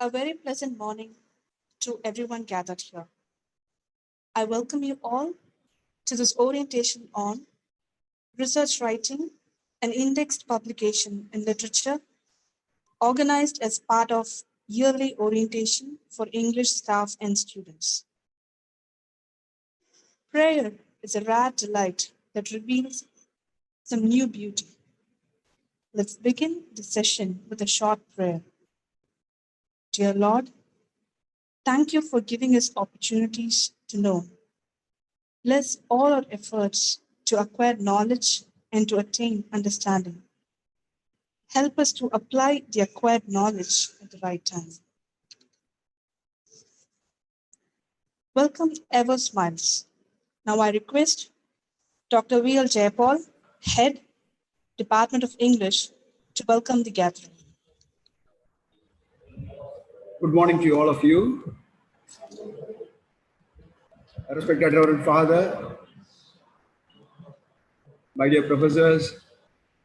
A very pleasant morning to everyone gathered here. I welcome you all to this orientation on research writing and indexed publication in literature, organized as part of yearly orientation for English staff and students. Prayer is a rare delight that reveals some new beauty. Let's begin the session with a short prayer. Dear Lord, thank you for giving us opportunities to know. Bless all our efforts to acquire knowledge and to attain understanding. Help us to apply the acquired knowledge at the right time. Welcome Ever Smiles. Now I request Dr. V.L. Jayapal, Head, Department of English, to welcome the gathering. Good morning to all of you. Respected Reverend Father, my dear professors,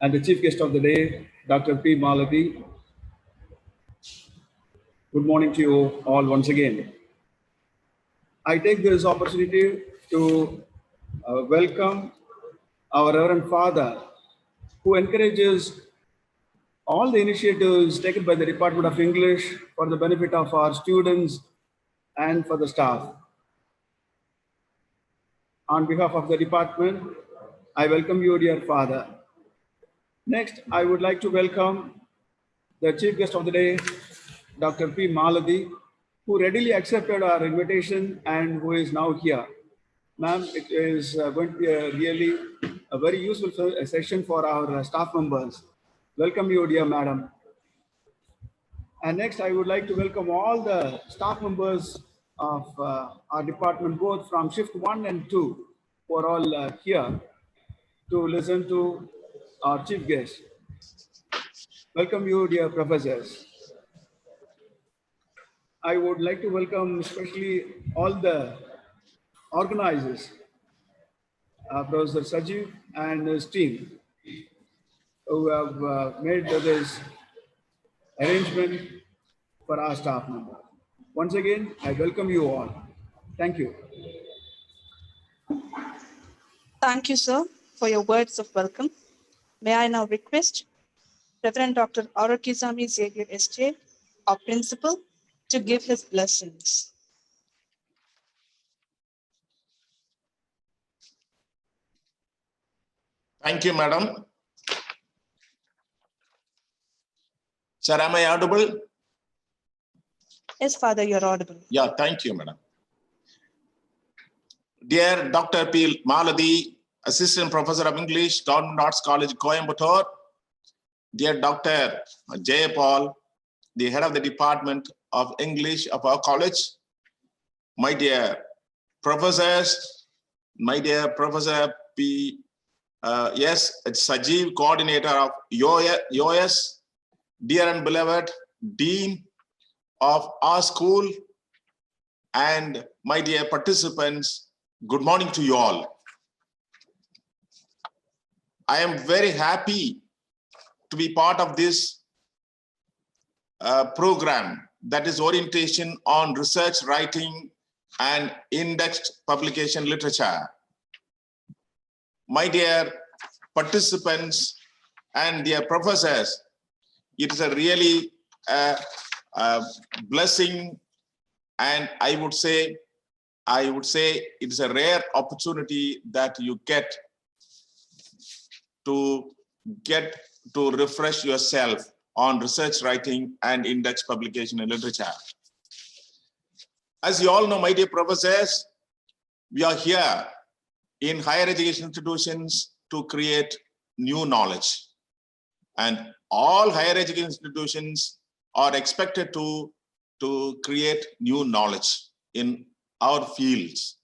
and the chief guest of the day, Dr. P. Malathy. Good morning to you all once again. I take this opportunity to welcome our Reverend Father, who encourages all the initiatives taken by the Department of English for the benefit of our students and for the staff. On behalf of the department, I welcome you, dear Father. Next, I would like to welcome the chief guest of the day, Dr. P. Malathy, who readily accepted our invitation and who is now here. Ma'am, it is going to be really a very useful session for our staff members. Welcome you, dear madam. And next, I would like to welcome all the staff members of our department, both from shift 1 and 2, who are all here to listen to our chief guest. Welcome you, dear professors. I would like to welcome especially all the organizers, Professor Sajeev and his team, who have made this arrangement for our staff member. Once again, I welcome you all. Thank you. Thank you, sir, for your words of welcome. May I now request Reverend Dr. Aurokizami Xavier S.J., our principal, to give his blessings. Thank you, madam. Sir, am I audible? Yes, Father, you're audible. Yeah, thank you, madam. Dear Dr. P. Malathy, Assistant Professor of English, Government Arts College, Coimbatore. Dear Dr. Jayapal, the head of the Department of English of our college. My dear professors, my dear Professor P. Yes, it's Sajeev, coordinator of UOS, dear and beloved Dean of our school, and my dear participants, good morning to you all. I am very happy to be part of this program, that is orientation on research writing and indexed publication literature. My dear participants and dear professors, it is a really blessing, and I would say it is a rare opportunity that you get to refresh yourself on research writing and index publication in literature. As you all know, my dear professors, we are here in higher education institutions to create new knowledge, and all higher education institutions are expected to create new knowledge in our fields.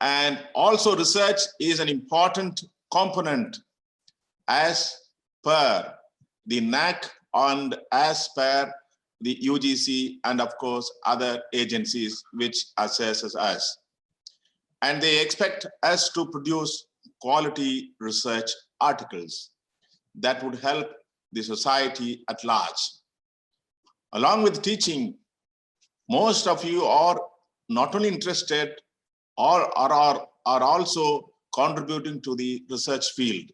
And also research is an important component as per the NAC and as per the UGC and of course other agencies which assesses us. And they expect us to produce quality research articles that would help the society at large. Along with teaching, most of you are not only interested or are also contributing to the research field.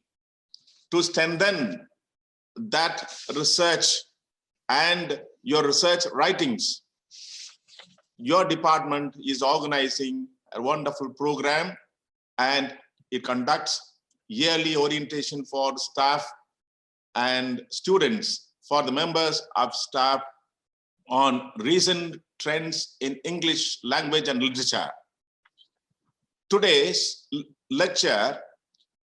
To strengthen that research and your research writings, your department is organizing a wonderful program, and it conducts yearly orientation for staff and students for the members of staff on recent trends in English language and literature. Today's lecture,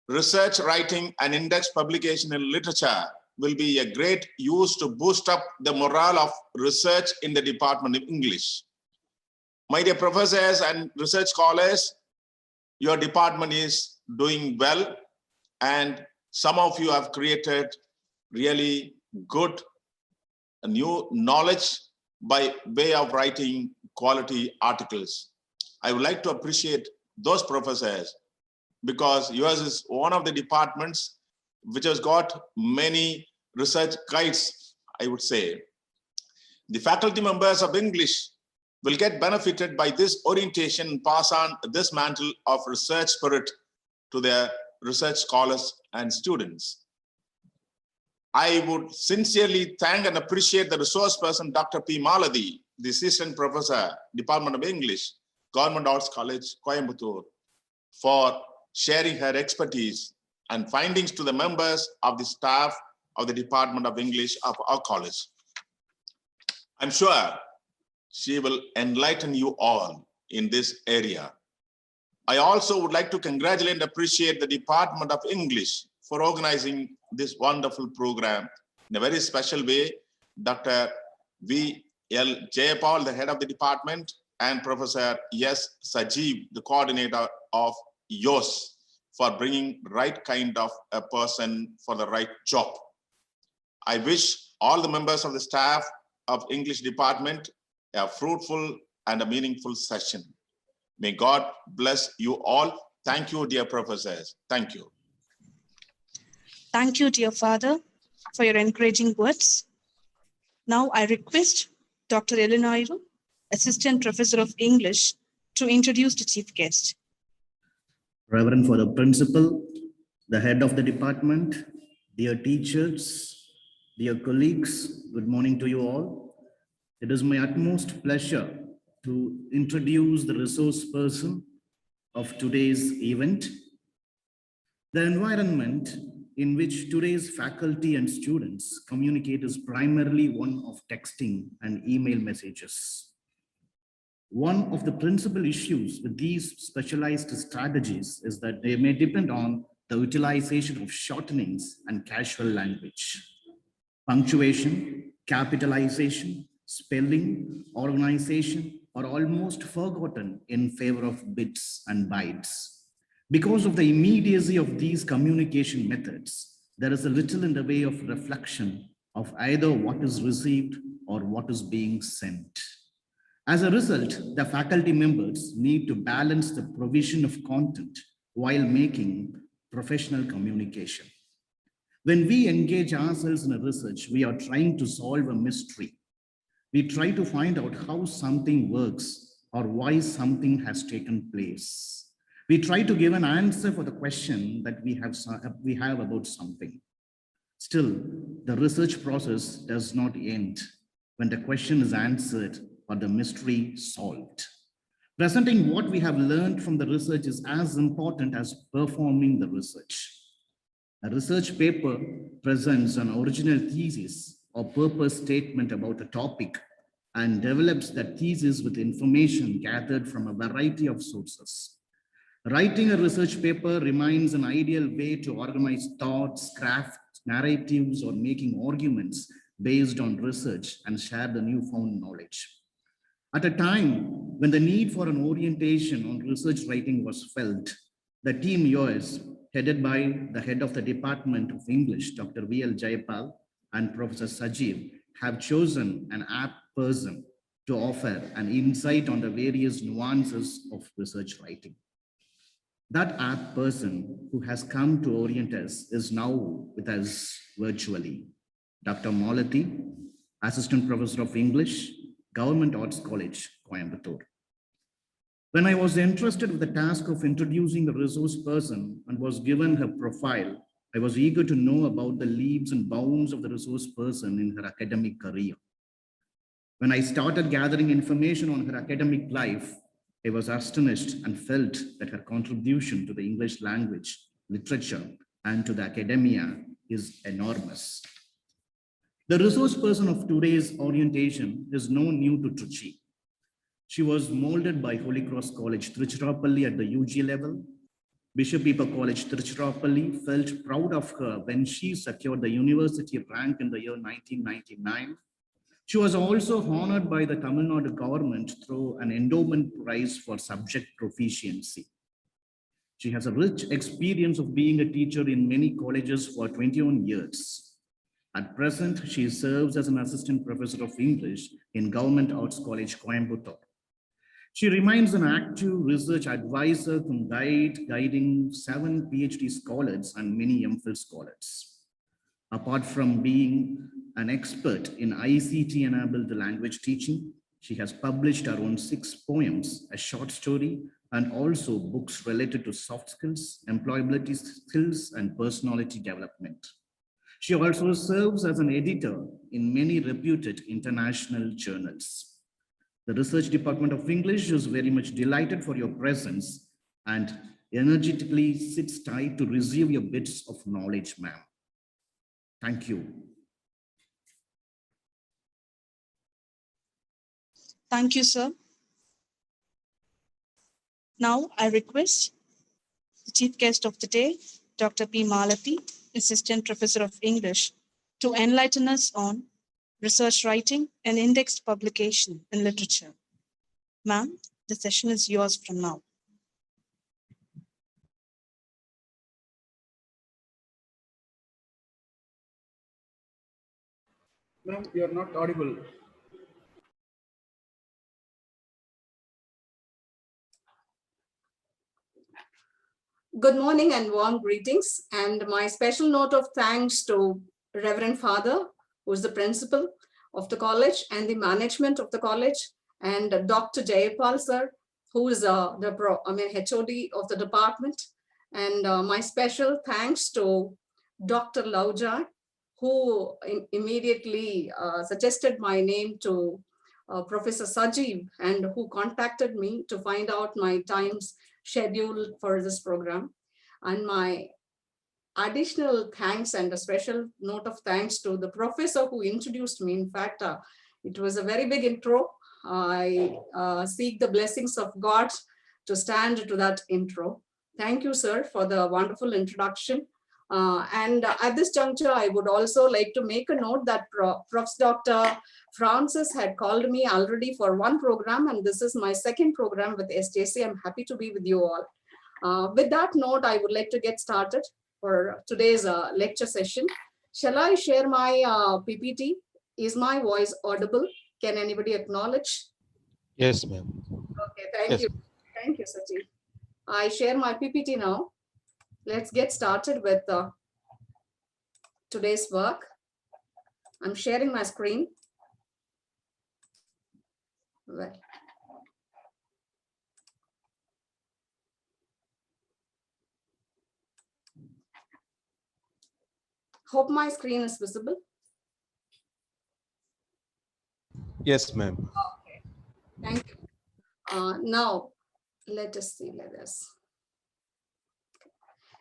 Research Writing and Index Publication in Literature, will be a great use to boost up the morale of research in the Department of English. My dear professors and research scholars, your department is doing well, and some of you have created really good new knowledge by way of writing quality articles. I would like to appreciate those professors, because yours is one of the departments which has got many research guides, I would say. The faculty members of English will get benefited by this orientation and pass on this mantle of research spirit to their research scholars and students. I would sincerely thank and appreciate the resource person, Dr. P. Malathy, the Assistant Professor, Department of English, Government Arts College, Coimbatore, for sharing her expertise and findings to the members of the staff of the Department of English of our college. I'm sure she will enlighten you all in this area. I also would like to congratulate and appreciate the Department of English for organizing this wonderful program in a very special way. Dr. V. L. Jayapal, the head of the department, and Professor S. Sajeev, the coordinator of YOS, for bringing right kind of a person for the right job. I wish all the members of the staff of English department a fruitful and a meaningful session. May God bless you all. Thank you, dear professors. Thank you. Thank you, dear Father, for your encouraging words. Now I request Dr. Elenoiro, Assistant Professor of English, to introduce the chief guest. Reverend Father Principal, the head of the department, dear teachers, dear colleagues, good morning to you all. It is my utmost pleasure to introduce the resource person of today's event. The environment in which today's faculty and students communicate is primarily one of texting and email messages. One of the principal issues with these specialized strategies is that they may depend on the utilization of shortenings and casual language. Punctuation, capitalization, spelling, organization are almost forgotten in favor of bits and bytes. Because of the immediacy of these communication methods, there is a little in the way of reflection of either what is received or what is being sent. As a result, the faculty members need to balance the provision of content while making professional communication. When we engage ourselves in a research, we are trying to solve a mystery. We try to find out how something works or why something has taken place. We try to give an answer for the question that we have about something. Still, the research process does not end when the question is answered or the mystery solved. Presenting what we have learned from the research is as important as performing the research. A research paper presents an original thesis or purpose statement about a topic and develops that thesis with information gathered from a variety of sources. Writing a research paper remains an ideal way to organize thoughts, craft narratives, or making arguments based on research and share the newfound knowledge. At a time when the need for an orientation on research writing was felt, the team yours, headed by the head of the Department of English, Dr. V. L. Jayapal, and Professor Sajeev, have chosen an apt person to offer an insight on the various nuances of research writing. That apt person who has come to orient us is now with us virtually. Dr. Malathy, Assistant Professor of English, Government Arts College, Coimbatore. When I was entrusted with the task of introducing the resource person and was given her profile, I was eager to know about the leaps and bounds of the resource person in her academic career. When I started gathering information on her academic life, I was astonished and felt that her contribution to the English language, literature, and to the academia is enormous. The resource person of today's orientation is no new to Trichy. She was molded by Holy Cross College, Tiruchirappalli at the UG level. Bishop Eber College, Tiruchirappalli felt proud of her when she secured the university rank in the year 1999. She was also honored by the Tamil Nadu government through an endowment prize for subject proficiency. She has a rich experience of being a teacher in many colleges for 21 years. At present, she serves as an assistant professor of English in Government Arts College, Coimbatore. She remains an active research advisor guiding 7 PhD scholars and many MPhil scholars. Apart from being an expert in ICT-enabled language teaching, she has published around 6 poems, a short story, and also books related to soft skills, employability skills, and personality development. She also serves as an editor in many reputed international journals. The Research Department of English is very much delighted for your presence and energetically sits tight to receive your bits of knowledge, ma'am. Thank you. Thank you, sir. Now I request the chief guest of the day, Dr. P. Malathy, Assistant Professor of English, to enlighten us on research writing and indexed publication in literature. Ma'am, the session is yours from now. Ma'am, you are not audible. Good morning and warm greetings, and my special note of thanks to Reverend Father, who is the principal of the college and the management of the college, and Dr. Jayapal sir, who is HOD of the department, and my special thanks to Dr. Lauja, who immediately suggested my name to Professor Sajeev, and who contacted me to find out my times schedule for this program. And my additional thanks and a special note of thanks to the professor who introduced me. In fact, it was a very big intro. I seek the blessings of God to stand to that intro. Thank you, sir, for the wonderful introduction. And at this juncture, I would also like to make a note that Prof. Dr. Francis had called me already for one program, and this is my second program with SJC. I'm happy to be with you all. With that note, I would like to get started for today's lecture session. Shall I share my PPT? Is my voice audible? Can anybody acknowledge? Yes, ma'am. Okay, thank you. Thank you, Sajeev. I share my PPT now. Let's get started with today's work. I'm sharing my screen. Well, hope my screen is visible. Yes, ma'am. Okay, thank you. Now, let us see.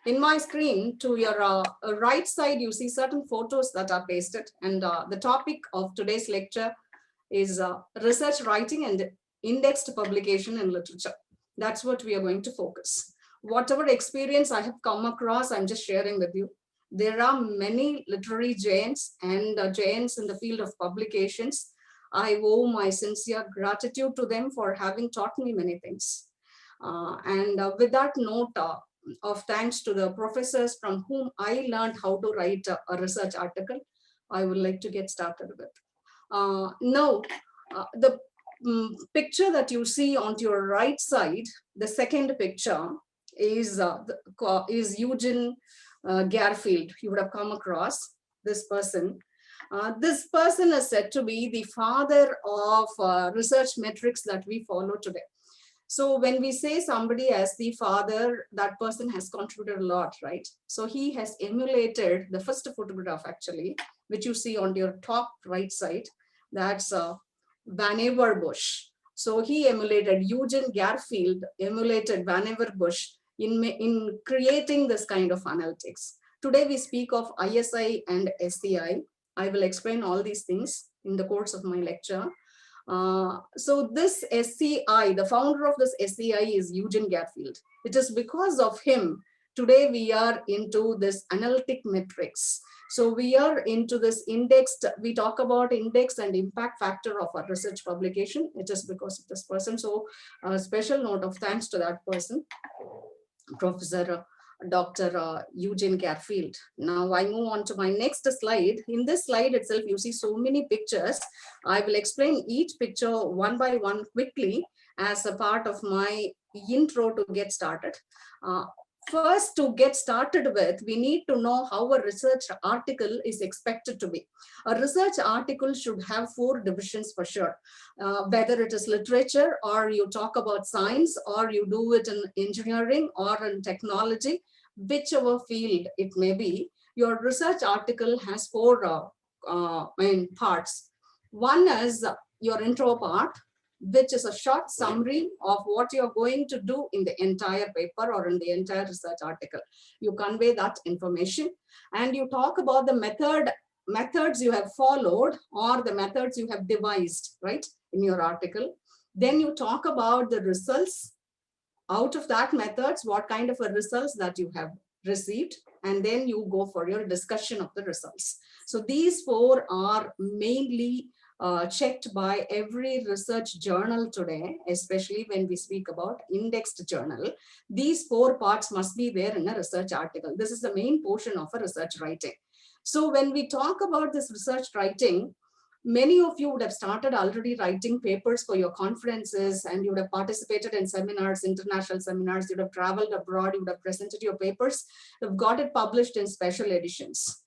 In my screen, to your right side, you see certain photos that are pasted, and the topic of today's lecture is research writing and indexed publication in literature. That's what we are going to focus. Whatever experience I have come across, I'm just sharing with you. There are many literary giants and giants in the field of publications. I owe my sincere gratitude to them for having taught me many things. With that note of thanks to the professors from whom I learned how to write a research article, I would like to get started with. Now, the picture that you see on your right side, the second picture is Eugene Garfield. You would have come across this person. This person is said to be the father of research metrics that we follow today. So when we say somebody as the father, that person has contributed a lot, right? So he has emulated the first photograph actually, which you see on your top right side. That's Vannevar Bush. So he emulated, Eugene Garfield emulated Vannevar Bush in creating this kind of analytics. Today we speak of ISI and SCI. I will explain all these things in the course of my lecture. So this SCI, the founder of this SCI is Eugene Garfield. It is because of him, today we are into this analytic metrics. So we are into this indexed, we talk about index and impact factor of our research publication. It is because of this person. So a special note of thanks to that person, Professor Dr. Eugene Garfield. Now I move on to my next slide. In this slide itself, you see so many pictures. I will explain each picture one by one quickly as a part of my intro to get started. First, to get started with, we need to know how a research article is expected to be. A research article should have 4 divisions for sure. Whether it is literature, or you talk about science, or you do it in engineering or in technology, whichever field it may be, your research article has 4 main parts. One is your intro part, which is a short summary of what you're going to do in the entire paper or in the entire research article. You convey that information and you talk about the methods you have followed or the methods you have devised, right, in your article. Then you talk about the results. Out of that methods, what kind of a results that you have received, and then you go for your discussion of the results. So these 4 are mainly checked by every research journal today, especially when we speak about indexed journal. These 4 parts must be there in a research article. This is the main portion of a research writing. So when we talk about this research writing, many of you would have started already writing papers for your conferences, and you would have participated in seminars, international seminars, you would have traveled abroad, you would have presented your papers, you've got it published in special editions.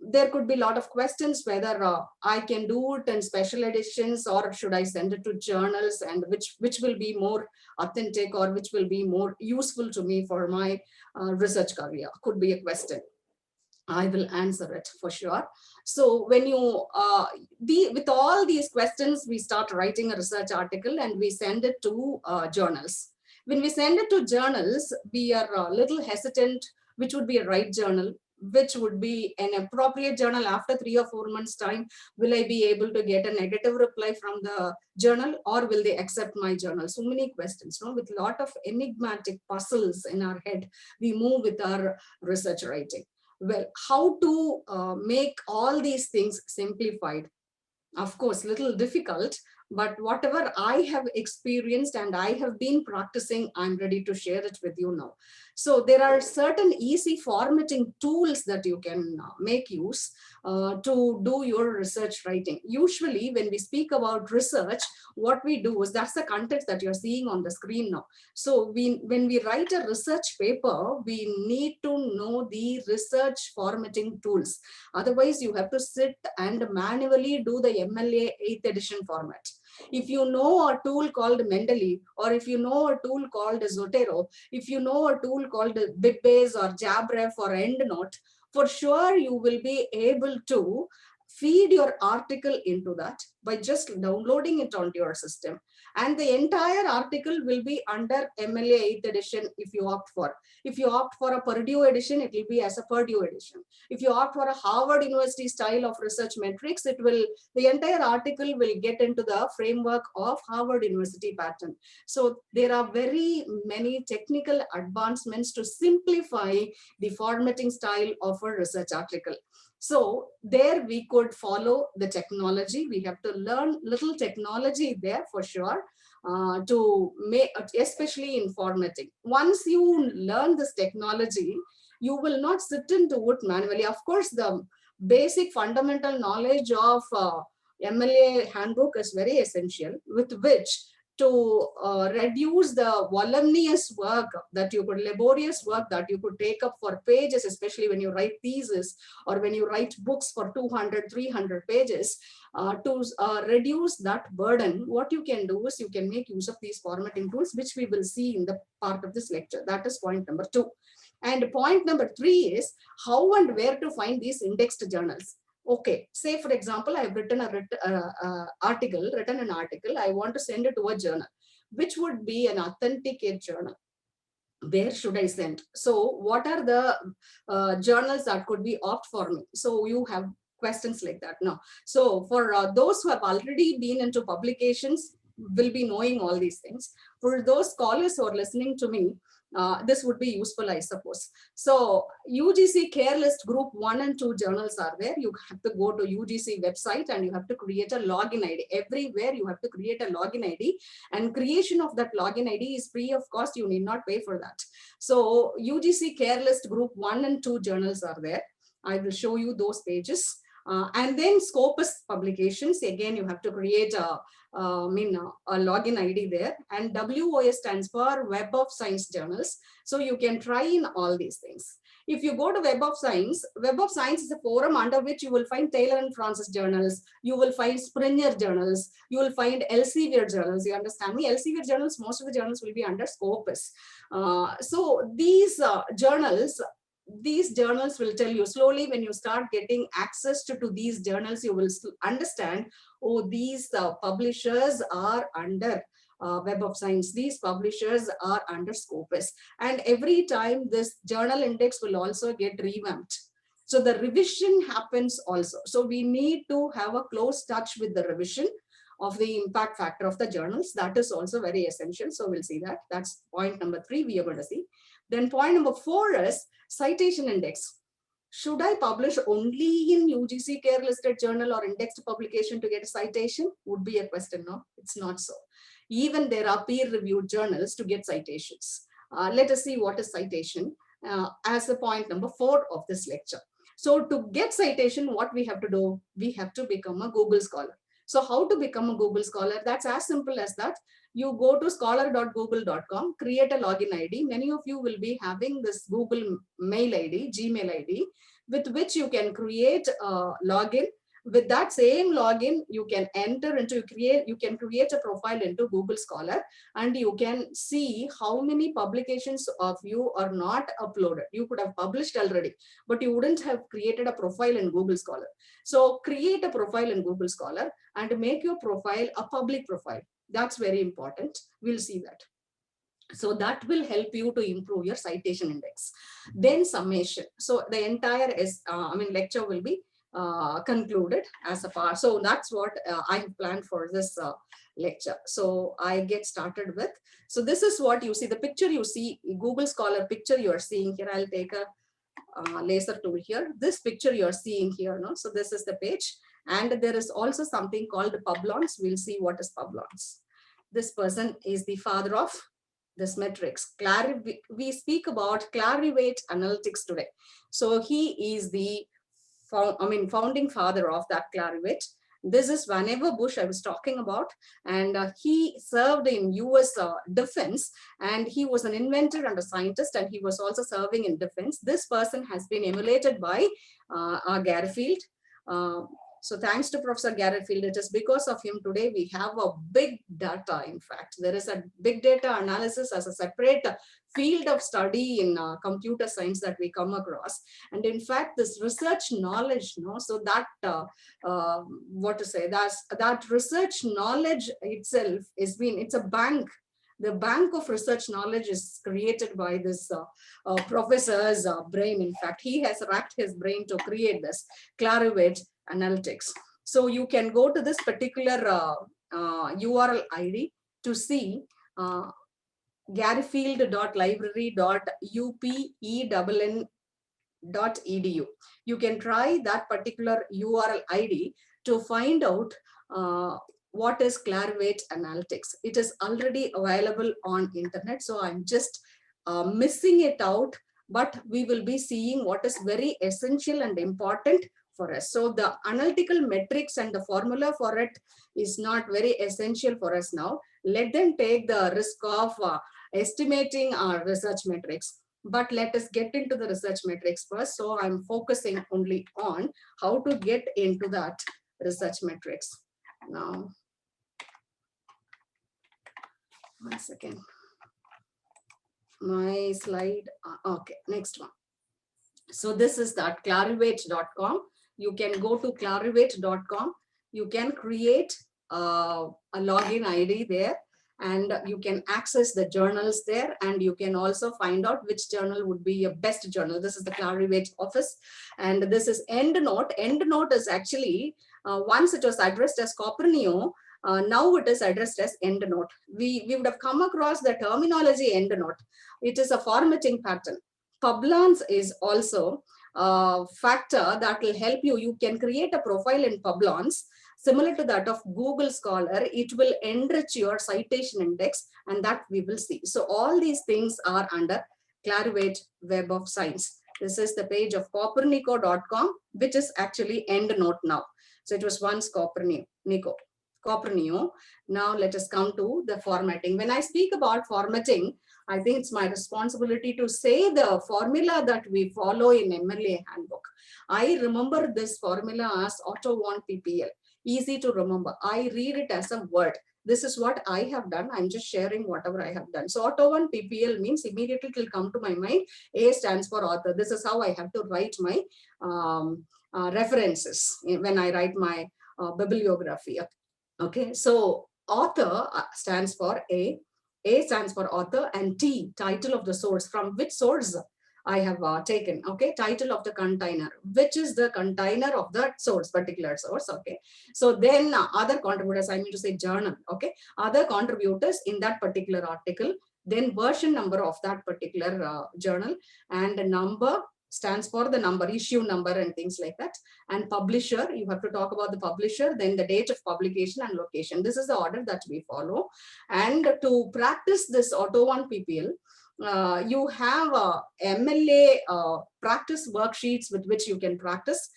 There could be a lot of questions whether I can do it in special editions or should I send it to journals, and which will be more authentic or which will be more useful to me for my research career, could be a question. I will answer it for sure. So when you, with all these questions, we start writing a research article and we send it to journals. When we send it to journals, we are a little hesitant, which would be a right journal, which would be an appropriate journal. After 3 or 4 months time, will I be able to get a negative reply from the journal, or will they accept my journal? So many questions, no? With a lot of enigmatic puzzles in our head, we move with our research writing. Well, how to make all these things simplified? Of course, little difficult, but whatever I have experienced and I have been practicing, I'm ready to share it with you now. So there are certain easy formatting tools that you can make use to do your research writing. Usually when we speak about research, what we do is, that's the context that you're seeing on the screen now. So when we write a research paper, we need to know the research formatting tools. Otherwise, you have to sit and manually do the MLA 8th edition format. If you know a tool called Mendeley, or if you know a tool called Zotero, if you know a tool called BibBase or JabRef or EndNote, for sure you will be able to feed your article into that by just downloading it onto your system. And the entire article will be under MLA 8th edition if you opt for. If you opt for a Purdue edition, it will be as a Purdue edition. If you opt for a Harvard University style of research metrics, the entire article will get into the framework of Harvard University pattern. So there are very many technical advancements to simplify the formatting style of a research article. So there we could follow the technology. We have to learn little technology there for sure to make, especially in formatting. Once you learn this technology, you will not sit and do it manually. Of course, the basic fundamental knowledge of MLA handbook is very essential, with which to reduce the voluminous work that you could, laborious work that you could take up for pages, especially when you write thesis or when you write books for 200, 300 pages, to reduce that burden, what you can do is you can make use of these formatting tools, which we will see in the part of this lecture. That is point number 2. And point number 3 is how and where to find these indexed journals. Okay, say for example, I've written an article. I want to send it to a journal, which would be an authenticate journal. Where should I send? So what are the journals that could be opt for me? So you have questions like that now. So for those who have already been into publications, will be knowing all these things. For those scholars who are listening to me, this would be useful, I suppose. So UGC Care List Group 1 and 2 journals are there. You have to go to UGC website and you have to create a login ID. Everywhere you have to create a login ID, and creation of that login ID is free of cost. You need not pay for that. So UGC Care List Group 1 and 2 journals are there. I will show you those pages. And then Scopus publications, again, you have to create a login ID there. And WOS stands for Web of Science Journals. So you can try in all these things. If you go to Web of Science is a forum under which you will find Taylor and Francis journals, you will find Springer journals, you will find Elsevier journals. You understand me? Elsevier journals, most of the journals will be under Scopus. So these journals will tell you slowly. When you start getting access to these journals, you will understand, oh, these publishers are under Web of Science, these publishers are under Scopus, and every time this journal index will also get revamped. So the revision happens also. So we need to have a close touch with the revision of the impact factor of the journals. That is also very essential. So we'll see that. That's point number 3 we are going to see. Then point number 4 is citation index. Should I publish only in UGC Care Listed Journal or indexed publication to get a citation? Would be a question. No, it's not so. Even there are peer-reviewed journals to get citations. Let us see what is citation as the point number 4 of this lecture. So to get citation, what we have to do? We have to become a Google Scholar. So how to become a Google Scholar? That's as simple as that. You go to scholar.google.com, create a login ID. Many of you will be having this Google mail ID, Gmail ID, with which you can create a login. With that same login, you can enter into, you can create a profile into Google Scholar, and you can see how many publications of you are not uploaded. You could have published already, but you wouldn't have created a profile in Google Scholar. So create a profile in Google Scholar and make your profile a public profile. That's very important. We'll see that. So that will help you to improve your citation index. Then summation. So the entire lecture will be concluded as a part. So that's what I have planned for this lecture. So I get started with. So this is what you see. The picture you see, Google Scholar picture you are seeing here. I'll take a laser tool here. This picture you are seeing here. No? So this is the page. And there is also something called Publons. We'll see what is Publons. This person is the father of this metrics. We speak about Clarivate analytics today. So he is the founding father of that Clarivate. This is Vannevar Bush I was talking about, and he served in US defense, and he was an inventor and a scientist, and he was also serving in defense. This person has been emulated by Garfield. So thanks to Professor Garfield, it is because of him today we have a big data. In fact, there is a big data analysis as a separate field of study in computer science that we come across. And in fact, this research knowledge, so that that research knowledge itself it's a bank. The bank of research knowledge is created by this professor's brain. In fact, he has racked his brain to create this Clarivate analytics. So you can go to this particular URL ID to see garyfield.library.upenn.edu. You can try that particular URL ID to find out what is Clarivate analytics. It is already available on internet, so I'm just missing it out, but we will be seeing what is very essential and important for us. So the analytical metrics and the formula for it is not very essential for us now. Let them take the risk of estimating our research metrics. But let us get into the research metrics first. So I'm focusing only on how to get into that research metrics. Now, 1 second. My slide. Okay, next one. So this is that clarivate.com. You can go to clarivate.com. You can create a login ID there, and you can access the journals there, and you can also find out which journal would be your best journal. This is the Clarivate office, and this is EndNote. EndNote is actually, once it was addressed as Copernio, now it is addressed as EndNote. We would have come across the terminology EndNote. It is a formatting pattern. Publons is also a factor that will help you. You can create a profile in Publons similar to that of Google Scholar. It will enrich your citation index, and that we will see. So all these things are under Clarivate Web of Science. This is the page of Copernico.com, which is actually EndNote now. So it was once Copernio. Now let us come to the formatting. When I speak about formatting, I think it's my responsibility to say the formula that we follow in MLA handbook. I remember this formula as Otto von PPL. Easy to remember. I read it as a word. This is what I have done. I'm just sharing whatever I have done. So Otto von PPL means immediately it will come to my mind. A stands for author. This is how I have to write my references when I write my bibliography. Okay, so author stands for A stands for author, and T, title of the source, from which source I have taken. Okay, title of the container, which is the container of that source, particular source. Okay, so then other contributors, I mean to say journal. Okay, other contributors in that particular article, then version number of that particular journal, and the number stands for the number, issue number, and things like that. And publisher, you have to talk about the publisher, then the date of publication and location. This is the order that we follow. And to practice this Otto von PPL, you have MLA practice worksheets with which you can practice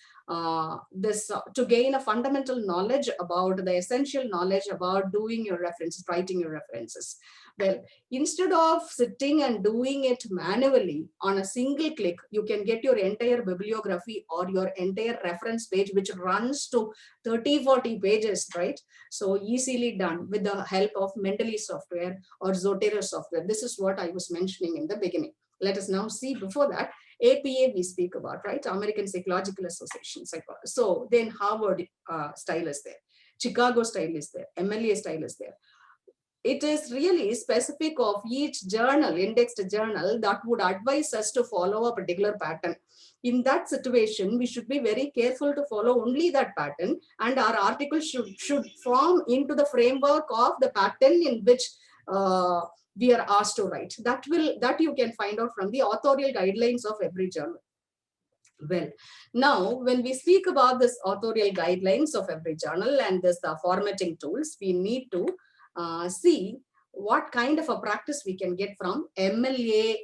this to gain a fundamental knowledge about the essential knowledge about doing your references, writing your references. Well, instead of sitting and doing it manually on a single click, you can get your entire bibliography or your entire reference page, which runs to 30-40 pages, right? So easily done with the help of Mendeley Software or Zotero software. This is what I was mentioning in the beginning. Let us now see before that. APA we speak about, right? American Psychological Association. So then Harvard style is there. Chicago style is there. MLA style is there. It is really specific of each journal, indexed journal, that would advise us to follow a particular pattern. In that situation, we should be very careful to follow only that pattern, and our article should form into the framework of the pattern in which we are asked to write. That you can find out from the authorial guidelines of every journal. Well, now when we speak about this authorial guidelines of every journal and this formatting tools, we need to see what kind of a practice we can get from MLA,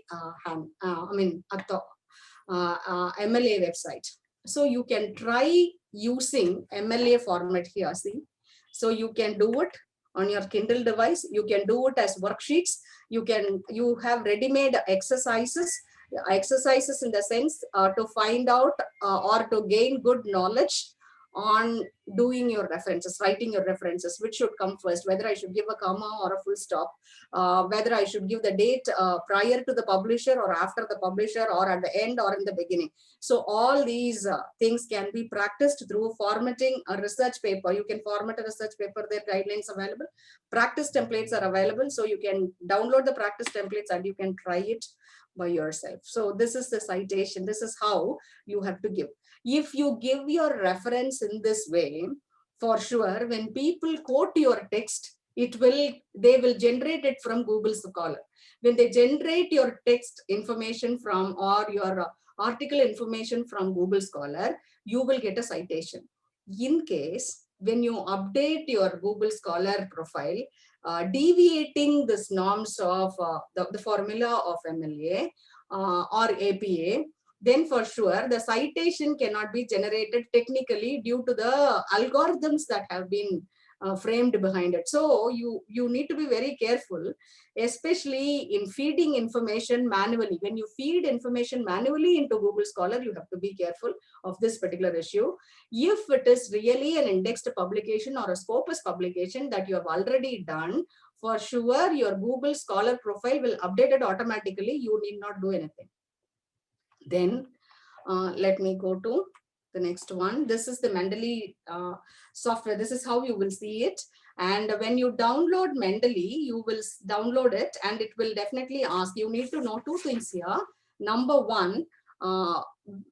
MLA website. So you can try using MLA format here, see. So you can do it on your Kindle device. You can do it as worksheets. You have ready-made exercises in the sense to find out or to gain good knowledge on doing your references, writing your references, which should come first, whether I should give a comma or a full stop, whether I should give the date prior to the publisher or after the publisher, or at the end or in the beginning. So all these things can be practiced through formatting a research paper. You can format a research paper, there are guidelines available. Practice templates are available, so you can download the practice templates and you can try it by yourself. So this is the citation. This is how you have to give. If you give your reference in this way, for sure, when people quote your text, they will generate it from Google Scholar. When they generate your text information from, or your article information from Google Scholar, you will get a citation. In case, when you update your Google Scholar profile, deviating this norms of the formula of MLA or APA, then for sure the citation cannot be generated technically due to the algorithms that have been framed behind it. So you need to be very careful, especially in feeding information manually. When you feed information manually into Google Scholar, you have to be careful of this particular issue. If it is really an indexed publication or a Scopus publication that you have already done, for sure your Google Scholar profile will update it automatically. You need not do anything. Then let me go to the next one. This is the Mendeley software. This is how you will see it. And when you download Mendeley, you will download it and it will definitely ask, you need to know two things here. Number one,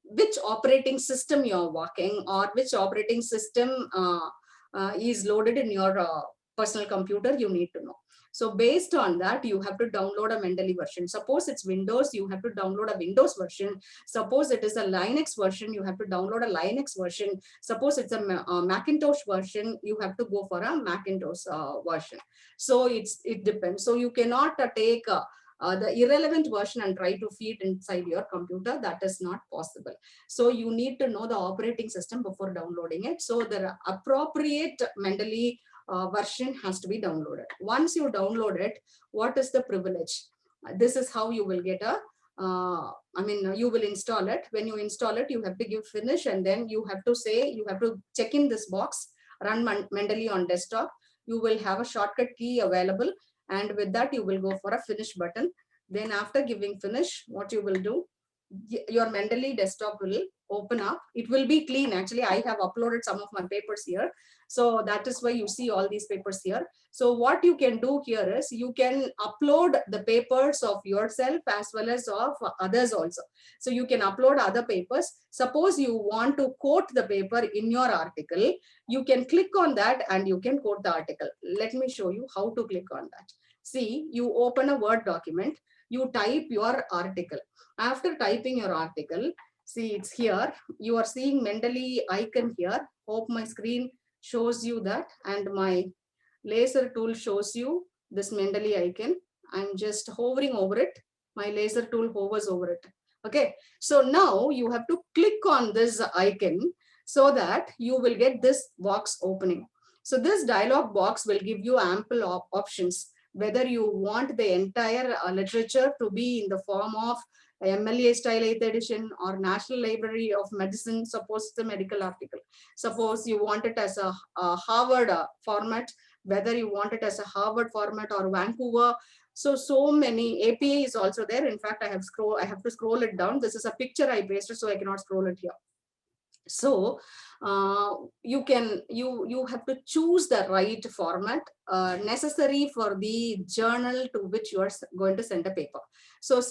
which operating system you're working, or which operating system is loaded in your personal computer, you need to know. So based on that, you have to download a Mendeley version. Suppose it's Windows, you have to download a Windows version. Suppose it is a Linux version, you have to download a Linux version. Suppose it's a Macintosh version, you have to go for a Macintosh version. So it depends. So you cannot take the irrelevant version and try to feed inside your computer. That is not possible. So you need to know the operating system before downloading it. So the appropriate Mendeley version has to be downloaded. Once you download it, what is the privilege? This is how you will get a, you will install it. When you install it, you have to give finish, and then you have to say, you have to check in this box, run Mendeley on desktop. You will have a shortcut key available, and with that you will go for a finish button. Then after giving finish, what you will do, your Mendeley desktop will open up. It will be clean. Actually, I have uploaded some of my papers here. So that is why you see all these papers here. So what you can do here is you can upload the papers of yourself as well as of others also. So you can upload other papers. Suppose you want to quote the paper in your article, you can click on that and you can quote the article. Let me show you how to click on that. See, you open a Word document, you type your article. After typing your article, see, it's here. You are seeing Mendeley icon here. Hope my screen shows you that, and my laser tool shows you this Mendeley icon. I'm just hovering over it. My laser tool hovers over it. Okay, so now you have to click on this icon so that you will get this box opening. So this dialog box will give you ample options, whether you want the entire literature to be in the form of MLA style 8th edition or National Library of Medicine. Suppose it's a medical article. Suppose you want it as a Harvard format, whether you want it as a Harvard format or Vancouver. So many. APA is also there. In fact, I have to scroll it down. This is a picture I pasted, so I cannot scroll it here. So you have to choose the right format necessary for the journal to which you are going to send a paper. So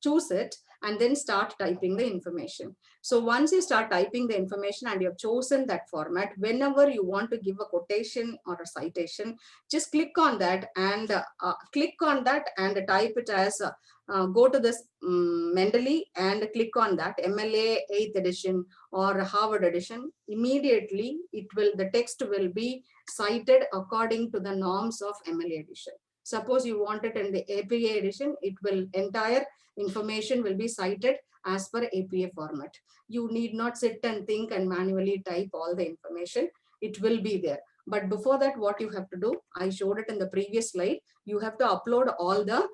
choose it and then start typing the information. So once you start typing the information and you have chosen that format, whenever you want to give a quotation or a citation, just click on that and type it as go to this Mendeley and click on that MLA 8th edition or Harvard edition. Immediately the text will be cited according to the norms of MLA edition. Suppose you want it in the APA edition, entire information will be cited as per APA format. You need not sit and think and manually type all the information. It will be there. But before that, what you have to do, I showed it in the previous slide. You have to upload all the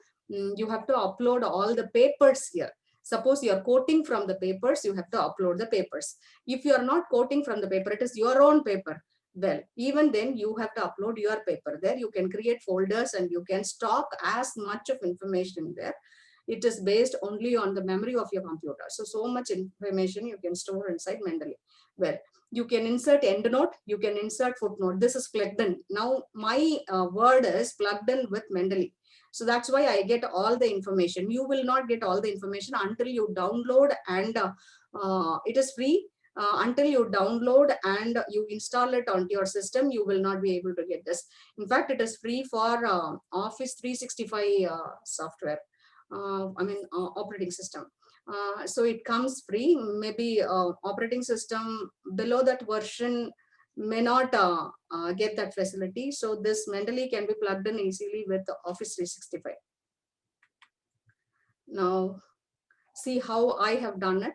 papers here. Suppose you are quoting from the papers, you have to upload the papers. If you are not quoting from the paper, it is your own paper. Well, even then you have to upload your paper there. You can create folders and you can stock as much of information there. It is based only on the memory of your computer. So much information you can store inside Mendeley. Well, you can insert endnote, you can insert footnote. This is plugged in. Now my word is plugged in with Mendeley. So that's why I get all the information. You will not get all the information until you download, and it is free. Until you download and you install it onto your system, you will not be able to get this. In fact, it is free for Office 365 software. Operating system. So it comes free. Maybe operating system below that version may not get that facility. So this Mendeley can be plugged in easily with Office 365. Now, see how I have done it.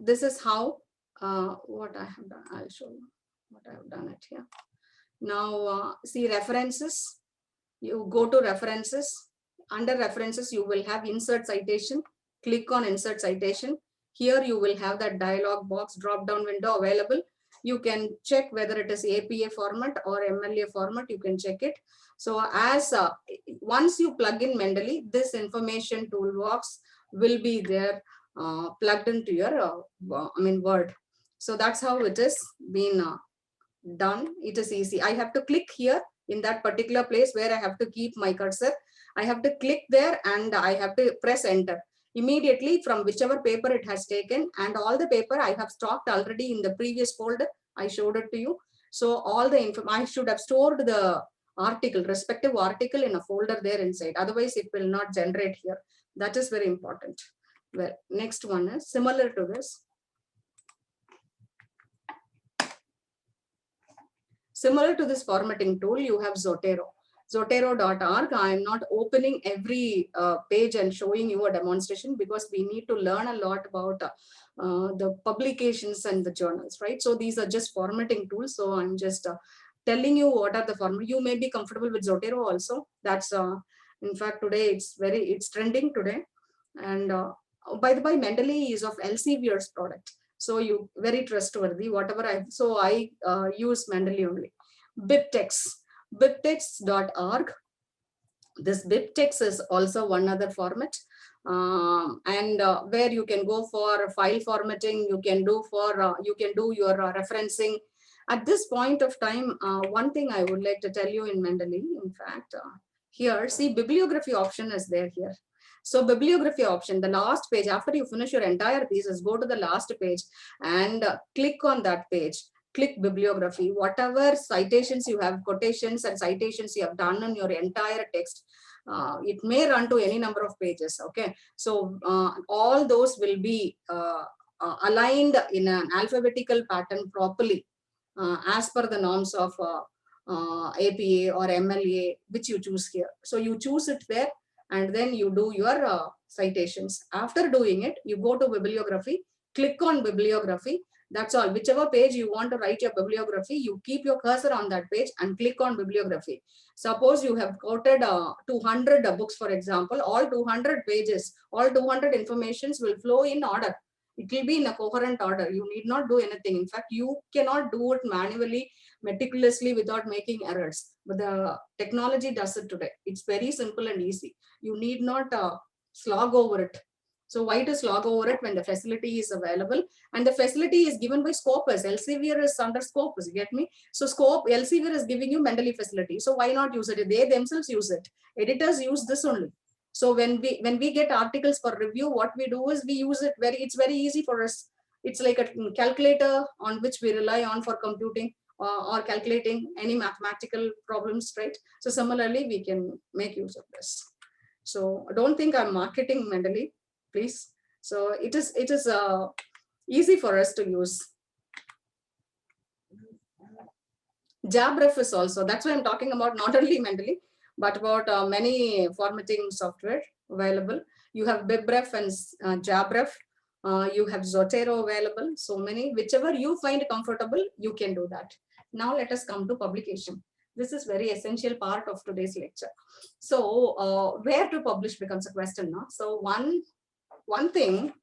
This is how what I have done. I'll show you what I have done it here. Now see references. You go to references. Under references, you will have insert citation. Click on insert citation. Here you will have that dialog box drop down window available. You can check whether it is APA format or MLA format. You can check it. So as once you plug in Mendeley, this information toolbox will be there plugged into your Word. So that's how it is been done. It is easy. I have to click here in that particular place where I have to keep my cursor. I have to click there and I have to press enter. Immediately from whichever paper it has taken, and all the paper I have stocked already in the previous folder. I showed it to you. So all the info, I should have stored the article, respective article in a folder there inside. Otherwise it will not generate here. That is very important. Well, next one is similar to this. Similar to this formatting tool, you have Zotero. Zotero.org. I am not opening every page and showing you a demonstration because we need to learn a lot about the publications and the journals, right? So these are just formatting tools. So I'm just telling you what are the format. You may be comfortable with Zotero also. That's in fact today it's trending today. And by the way, Mendeley is of Elsevier's product. So you very trustworthy, whatever I use Mendeley only. BibTeX, bibtex.org. This BibTeX is also one other format. Where you can go for file formatting, you can do your referencing. At this point of time, one thing I would like to tell you in Mendeley, in fact, here, see bibliography option is there here. So bibliography option, the last page, after you finish your entire thesis, go to the last page and click on that page. Click bibliography. Whatever citations you have, quotations and citations you have done on your entire text, it may run to any number of pages. Okay, so all those will be aligned in an alphabetical pattern properly as per the norms of APA or MLA, which you choose here. So you choose it there and then you do your citations. After doing it, you go to bibliography, click on bibliography. That's all. Whichever page you want to write your bibliography, you keep your cursor on that page and click on bibliography. Suppose you have quoted 200 books, for example, all 200 pages, all 200 informations will flow in order. It will be in a coherent order. You need not do anything. In fact, you cannot do it manually, meticulously without making errors. But the technology does it today. It's very simple and easy. You need not slog over it. So why to slog over it when the facility is available? And the facility is given by Scopus. Elsevier is under Scopus, you get me? So Elsevier is giving you Mendeley facility. So why not use it? They themselves use it. Editors use this only. So when we get articles for review, what we do is we use it it's very easy for us. It's like a calculator on which we rely on for computing or calculating any mathematical problems, right? So similarly, we can make use of this. So don't think I'm marketing Mendeley, please. So it is easy for us to use. JabRef is also, that's why I'm talking about not only Mendeley, but about many formatting software available. You have BibRef and JabRef. You have Zotero available. So many, whichever you find comfortable, you can do that. Now let us come to publication. This is very essential part of today's lecture. So where to publish becomes a question now. So one thing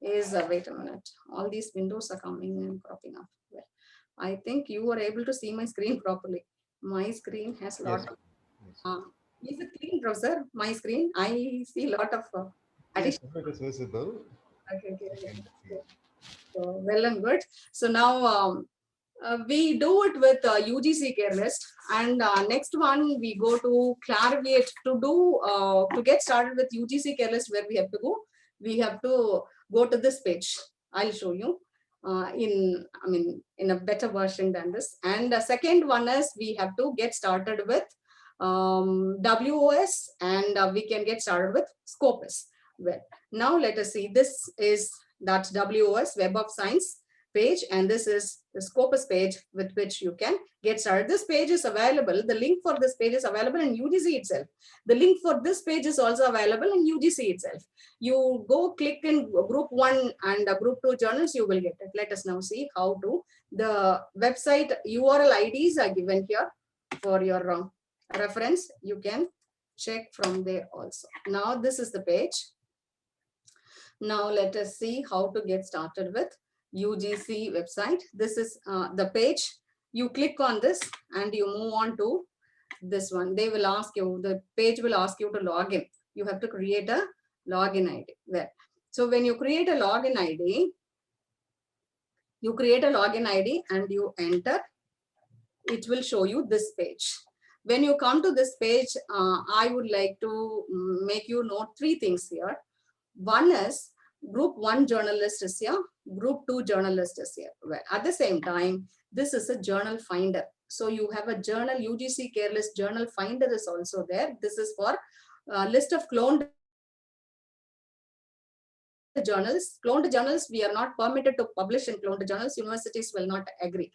is, wait a minute, all these windows are coming and cropping up. Well, I think you are able to see my screen properly. My screen has a lot of, is it clean, browser? My screen, I see a lot of addition. Yes, it is visible. Okay. So, well and good. So now we do it with UGC care list, and next one we go to Clariviate to get started with UGC care list. Where we have to go? We have to go to this page. I'll show you in a better version than this. And the second one is we have to get started with WOS, and we can get started with Scopus. Well, now let us see. This is that WOS, Web of Science. page, and this is the Scopus page with which you can get started. This page is available. The link for this page is available in UGC itself. The link for this page is also available in UGC itself. You go click in group 1 and group 2 journals, you will get it. Let us now see how to. The website URL IDs are given here for your reference. You can check from there also. Now this is the page. Now let us see how to get started with UGC website. This is the page. You click on this and you move on to this one. They will ask you, the page will ask you to log in. You have to create a login ID there. So when you create a login ID, and you enter, it will show you this page. When you come to this page, I would like to make you note 3 things here. One is group 1 journalist is here, group 2 journalist is here. Well, at the same time, this is a journal finder. So you have a journal, UGC Careless Journal Finder is also there. This is for a list of cloned journals. Cloned journals, we are not permitted to publish in cloned journals. Universities will not agree.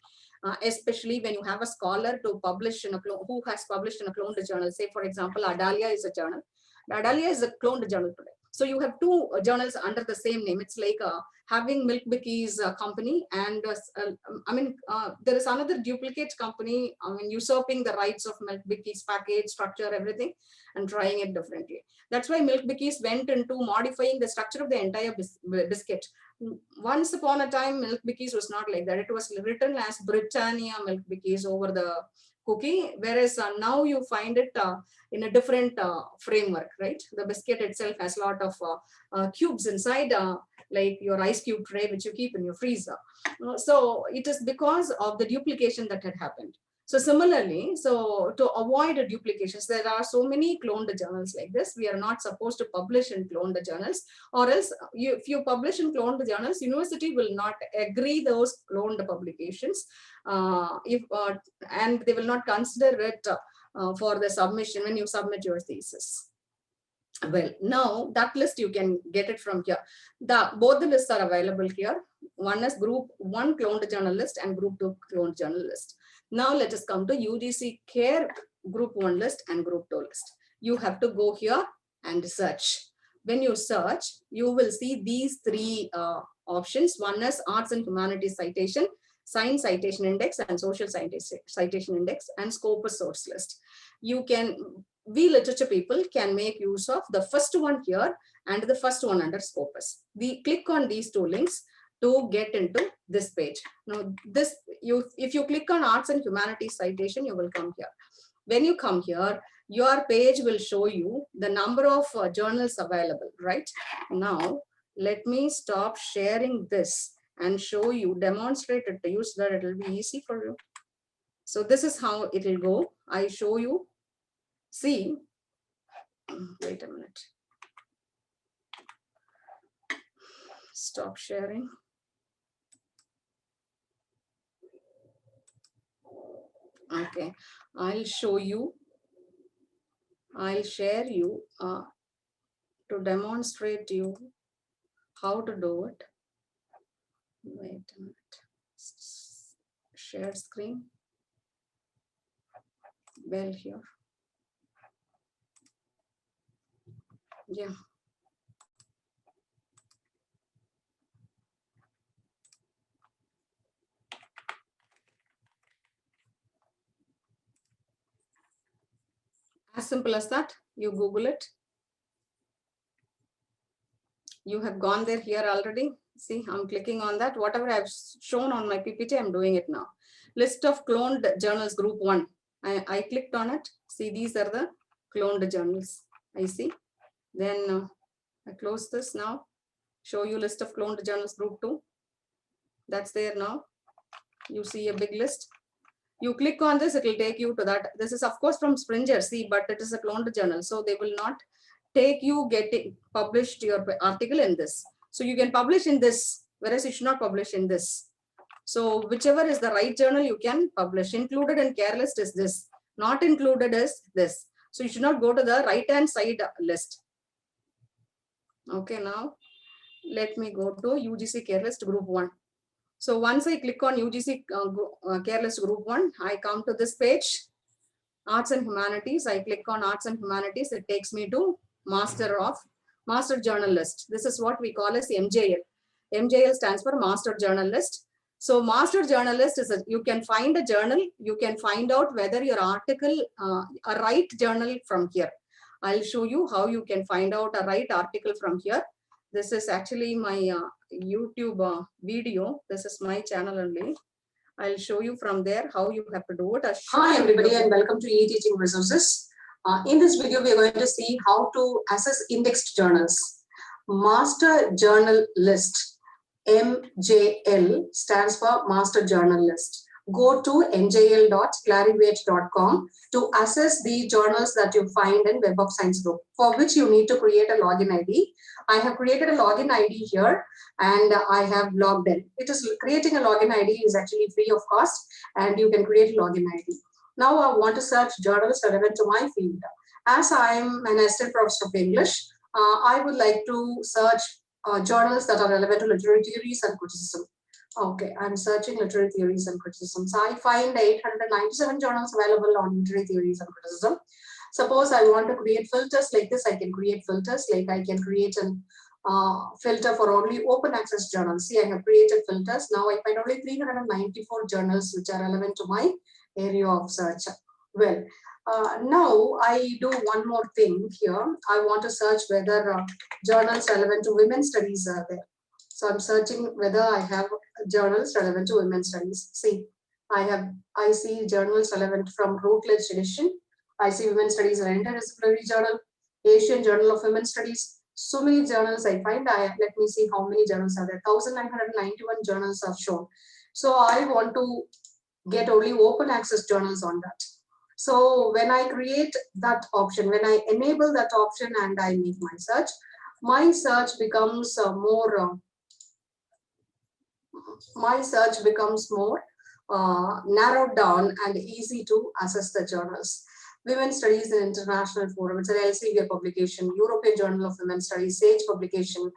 Especially when you have a scholar to publish in a who has published in a cloned journal. Say, for example, Adalia is a journal. Adalia is a cloned journal today. So you have 2 journals under the same name. It's like having Milk Bickie's company, and there is another duplicate company, usurping the rights of Milk Bickie's package, structure, everything, and trying it differently. That's why Milk Bickie's went into modifying the structure of the entire biscuit. Once upon a time, Milk Bickie's was not like that. It was written as Britannia Milk Bickie's over the cookie, whereas now you find it in a different framework, right? The biscuit itself has a lot of cubes inside, like your ice cube tray, which you keep in your freezer. So it is because of the duplication that had happened. So similarly, so to avoid duplications, there are so many cloned journals like this. We are not supposed to publish in cloned journals, or else if you publish in cloned journals, university will not agree those cloned publications, and they will not consider it for the submission when you submit your thesis. Well, now that list you can get it from here. Both the lists are available here. One is group 1 cloned journal list and group 2 cloned journal list. Now let us come to UGC Care group 1 list and group 2 list. You have to go here and search. When you search, you will see these 3 options. One is Arts and Humanities Citation, Science Citation Index, and Social Citation Index, and Scopus source list. We literature people can make use of the first one here and the first one under Scopus. We click on these 2 links to get into this page. Now, if you click on Arts and Humanities Citation, you will come here. When you come here, your page will show you the number of journals available, right? Now, let me stop sharing this and show you, demonstrate it to you so that it will be easy for you. So this is how it will go. I show you. See, wait a minute. Stop sharing. Okay, I'll show you. I'll share you to demonstrate you how to do it. Wait a minute. Share screen. Well, here. Yeah. As simple as that. You Google it. You have gone there here already. See, I'm clicking on that. Whatever I've shown on my PPT, I'm doing it now. List of cloned journals, group 1. I clicked on it. See, these are the cloned journals. I see. Then I close this now. Show you list of cloned journals, group 2. That's there now. You see a big list. You click on this, it will take you to that. This is of course from Springer, see, but it is a cloned journal. So they will not take you getting published your article in this. So you can publish in this, whereas you should not publish in this. So whichever is the right journal, you can publish. Included in care list is this. Not included is this. So you should not go to the right-hand side list. Okay, now let me go to UGC care list group 1. So once I click on UGC Careless Group 1, I come to this page, Arts and Humanities. I click on Arts and Humanities. It takes me to Master Journalist. This is what we call as MJL. MJL stands for Master Journalist. So Master Journalist is you can find a journal. You can find out whether your article, a right journal from here. I'll show you how you can find out a right article from here. This is actually my YouTube video. This is my channel only. I'll show you from there how you have to do it. Hi everybody and welcome to e-teaching resources. In this video, we are going to see how to access indexed journals. Master Journal List, MJL, stands for Master Journal List. Go to mjl.clarivate.com to access the journals that you find in Web of Science group, for which you need to create a login ID. I have created a login ID here and I have logged in. It is creating a login ID is actually free of cost and you can create a login ID. Now I want to search journals relevant to my field. As I am an assistant professor of English, I would like to search journals that are relevant to literary theories and criticism. Okay, I'm searching literary theories and criticism. So I find 897 journals available on literary theories and criticism. Suppose I want to create filters like this, I can create filters, like I can create an filter for only open access journals. See, I have created filters. Now I find only 394 journals which are relevant to my area of search. Well, now I do one more thing here. I want to search whether journals relevant to women's studies are there. So I'm searching whether I have journals relevant to women's studies. See, I see journals relevant from Routledge edition. I see Women's Studies and Interdisciplinary Journal, Asian Journal of Women's Studies. So many journals I find. Let me see how many journals are there. 1,991 journals are shown. So I want to get only open access journals on that. So when I create that option, when I enable that option and I make my search becomes more narrowed down and easy to access the journals. Women's Studies in International Forum, it's an Elsevier publication, European Journal of Women's Studies, Sage publication,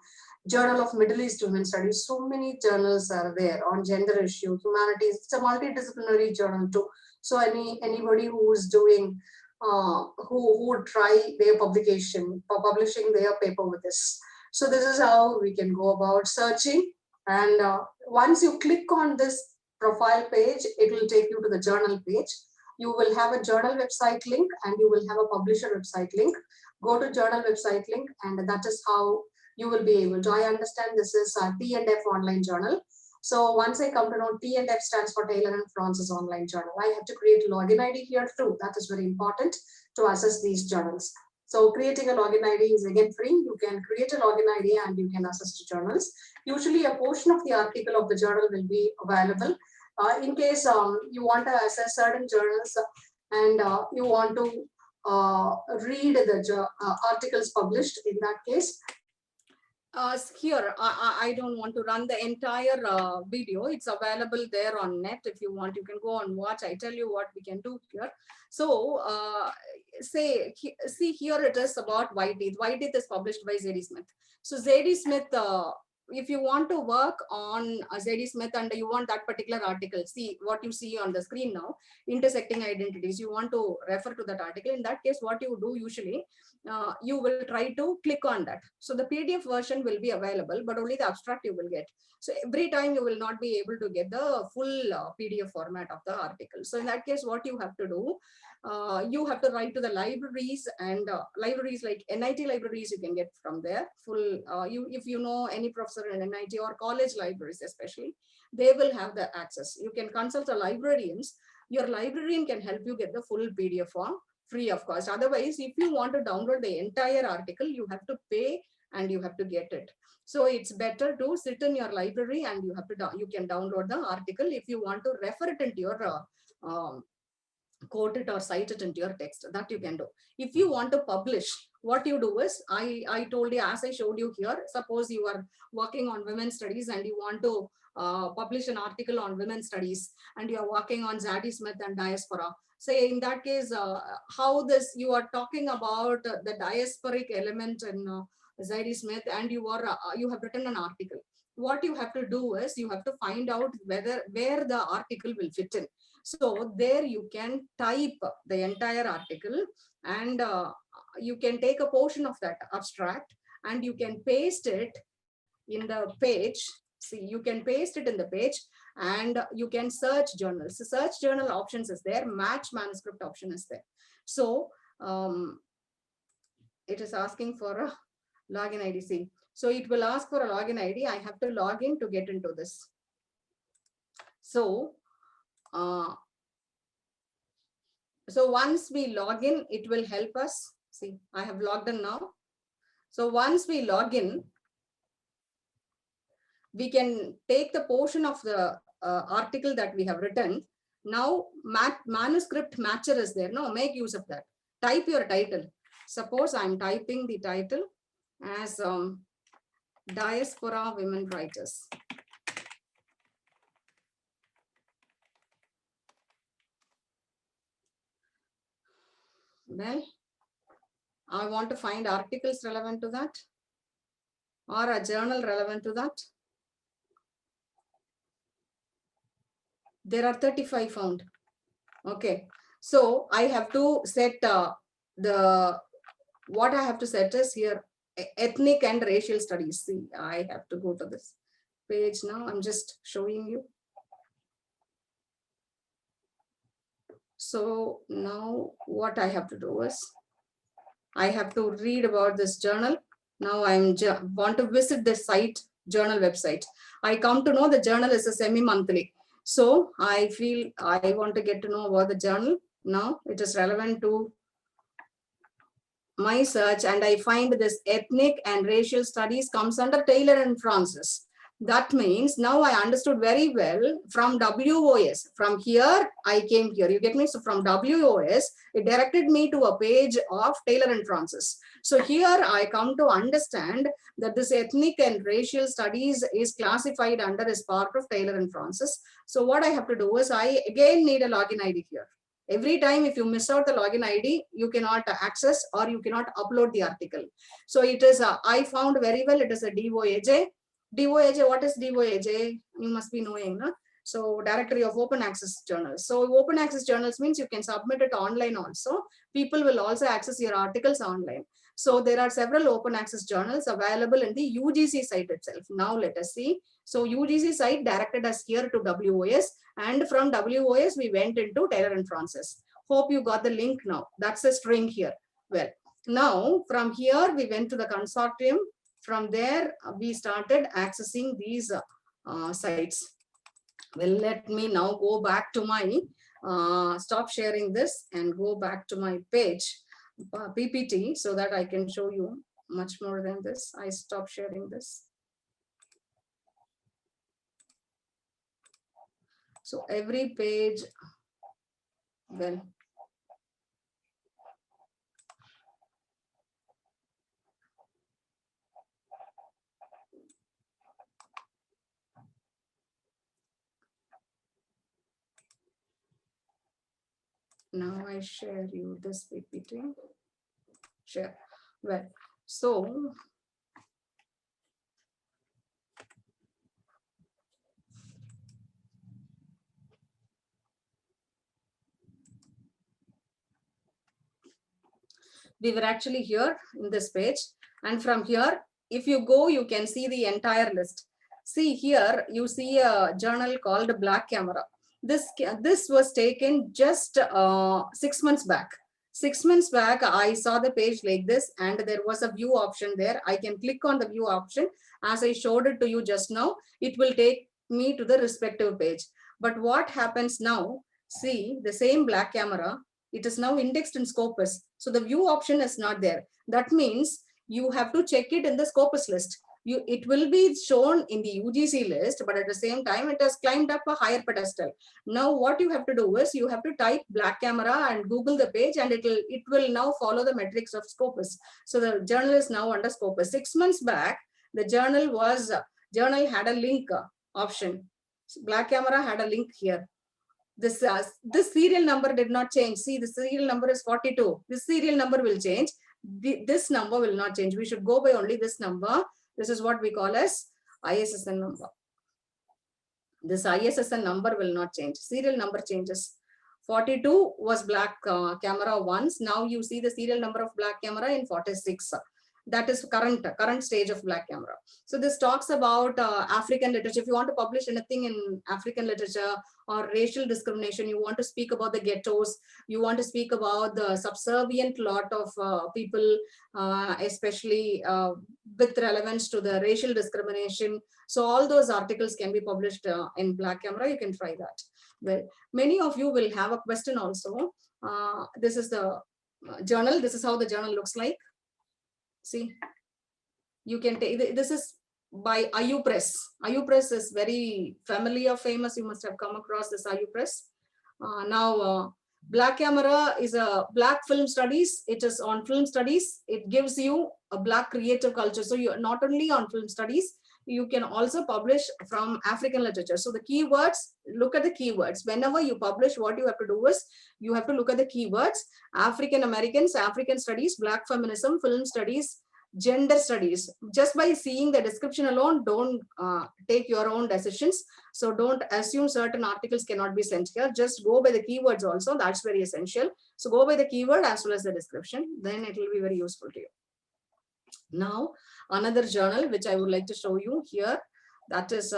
Journal of Middle East Women's Studies. So many journals are there on gender issues, humanities. It's a multidisciplinary journal too. So anybody who is doing, who would try their publication for publishing their paper with this. So this is how we can go about searching. And once you click on this profile page, it will take you to the journal page. You will have a journal website link and you will have a publisher website link. Go to journal website link and that is how you will be able to. I understand this is a T&F online journal. So once I come to know T&F stands for Taylor and Francis online journal, I have to create a login ID here too. That is very important to access these journals. So creating a login ID is again free. You can create a login ID and you can access to journals. Usually a portion of the article of the journal will be available. In case you want to access certain journals and you want to read the articles published, in that case, here I don't want to run the entire video. It's available there on net. If you want, you can go and watch. I tell you what we can do here. So see here it is about Whiteheath. Whiteheath is published by Zadie Smith. So Zadie Smith, if you want to work on Zadie Smith and you want that particular article, see what you see on the screen now, intersecting identities, you want to refer to that article. In that case, what you do usually, you will try to click on that. So the PDF version will be available, but only the abstract you will get. So every time you will not be able to get the full PDF format of the article. So in that case, what you have to do, you have to write to the libraries, and libraries like NIT libraries you can get from there. If you know any professor in NIT or college libraries especially, they will have the access. You can consult the librarians. Your librarian can help you get the full PDF form free of cost. Otherwise, if you want to download the entire article, you have to pay and you have to get it. So it's better to sit in your library and you can download the article if you want to refer it into your quote it or cite it into your text. That you can do. If you want to publish, what you do is, I told you, as I showed you here, suppose you are working on women's studies and you want to publish an article on women's studies and you are working on Zadie Smith and diaspora. Say in that case, how this you are talking about the diasporic element in Zadie Smith, and you have written an article. what you have to do is you have to find out where the article will fit in. So there you can type the entire article, and you can take a portion of that abstract and you can paste it in the page. See, you can paste it in the page and you can search journals. The search journal options is there, match manuscript option is there. So it is asking for a login ID. See, so it will ask for a login ID. I have to log in to get into this. So once we log in, it will help us. See, I have logged in now. So once we log in, we can take the portion of the article that we have written. Now manuscript matcher is there. No, make use of that. Type your title. Suppose I'm typing the title as Diaspora Women Writers. Well, I want to find articles relevant to that or a journal relevant to that. There are 35 found. Okay, so I have to set what I have to set is here ethnic and racial studies. See, I have to go to this page now. I'm just showing you. So now what I have to do is I have to read about this journal. Now I want to visit the site journal website. I come to know the journal is a semi-monthly. So I feel I want to get to know about the journal. Now it is relevant to my search, and I find this ethnic and racial studies comes under Taylor and Francis. That means now I understood very well from WOS. From here, I came here. You get me? So from WOS, it directed me to a page of Taylor and Francis. So here I come to understand that this ethnic and racial studies is classified under as part of Taylor and Francis. So what I have to do is I again need a login ID here. Every time if you miss out the login ID, you cannot access or you cannot upload the article. So it is, I found very well, it is a DOAJ. DOAJ, what is DOAJ? You must be knowing, no? So Directory of Open Access Journals. So Open Access Journals means you can submit it online also. People will also access your articles online. So there are several open access journals available in the UGC site itself. Now let us see. So UGC site directed us here to WOS, and from WOS we went into Taylor and Francis. Hope you got the link now. That's a string here. Well, now from here we went to the consortium. From there we started accessing these sites. Well, let me now go back to my, stop sharing this and go back to my page, PPT, so that I can show you much more than this. I stop sharing this. So every page, well, now I share you this PPT. Share. Well, so we were actually here in this page, and from here, if you go, you can see the entire list. See here, you see a journal called Black Camera. This was taken just 6 months back. 6 months back, I saw the page like this, and there was a view option there. I can click on the view option. As I showed it to you just now, it will take me to the respective page. But what happens now? See, the same Black Camera, it is now indexed in Scopus. So the view option is not there. That means you have to check it in the Scopus list. It will be shown in the UGC list, but at the same time, it has climbed up a higher pedestal. Now, what you have to do is you have to type Black Camera and Google the page, and it will now follow the metrics of Scopus. So the journal is now under Scopus. 6 months back, the journal had a link option. Black Camera had a link here. This serial number did not change. See, the serial number is 42. This serial number will change. This number will not change. We should go by only this number. This is what we call as ISSN number. This ISSN number will not change. Serial number changes. 42 was black camera once. Now you see the serial number of black camera in 46. That is current stage of black camera. So this talks about African literature. If you want to publish anything in African literature or racial discrimination, you want to speak about the ghettos, you want to speak about the subservient lot of people, especially with relevance to the racial discrimination. So all those articles can be published in black camera. You can try that. Well, many of you will have a question also. This is the journal. This is how the journal looks like. See, you can take, this is by IU Press. IU Press is very familiar, famous. You must have come across this IU Press. Now, black camera is a black film studies. It is on film studies. It gives you a black creative culture. So you're not only on film studies, you can also publish from African literature. So the keywords, look at the keywords. Whenever you publish, what you have to do is you have to look at the keywords: African Americans, African studies, black feminism, film studies, gender studies. Just by seeing the description alone, don't take your own decisions. So don't assume certain articles cannot be sent here. Just go by the keywords also. That's very essential. So go by the keyword as well as the description. Then it will be very useful to you. Now, another journal which I would like to show you here, that is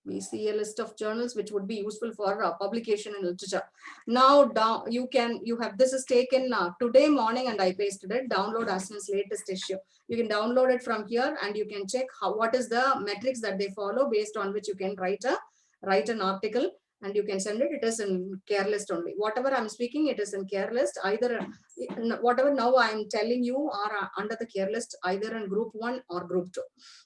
we see a list of journals which would be useful for publication in literature. Now you have this is taken today morning and I pasted it. Download as soon as latest issue. You can download it from here and you can check what is the metrics that they follow, based on which you can write an article. And you can send it. It is in care list only. Whatever I'm speaking, it is in care list. Either whatever now I'm telling you are under the care list, either in group 1 or group 2.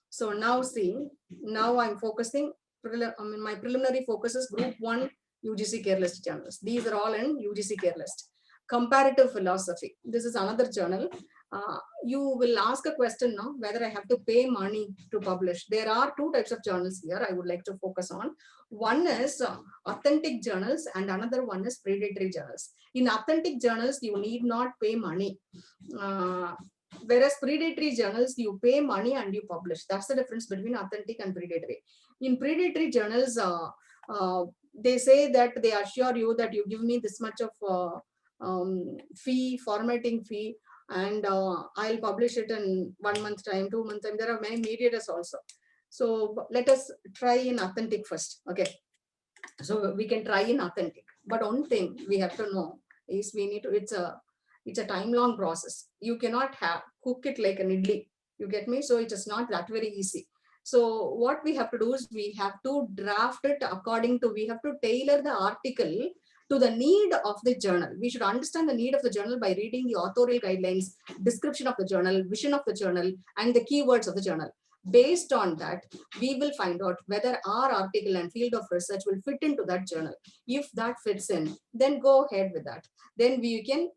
So now see, now I'm focusing. My preliminary focus is group 1 UGC care list journals. These are all in UGC care list. Comparative philosophy. This is another journal. You will ask a question now whether I have to pay money to publish. There are two types of journals here I would like to focus on. One is authentic journals and another one is predatory journals. In authentic journals, you need not pay money. Whereas predatory journals, you pay money and you publish. That's the difference between authentic and predatory. In predatory journals, they say that they assure you that you give me this much of formatting fee, and I'll publish it in 1 month time, 2 months time. There are many mediators also. So let us try in authentic first. Okay. So we can try in authentic. But one thing we have to know is we need to, it's a time-long process. You cannot cook it like an idli. You get me? So it is not that very easy. So what we have to do is we have to draft it according to, we have to tailor the article to the need of the journal. We should understand the need of the journal by reading the authorial guidelines, description of the journal, vision of the journal, and the keywords of the journal. Based on that, we will find out whether our article and field of research will fit into that journal. If that fits in, then go ahead with that. Then you can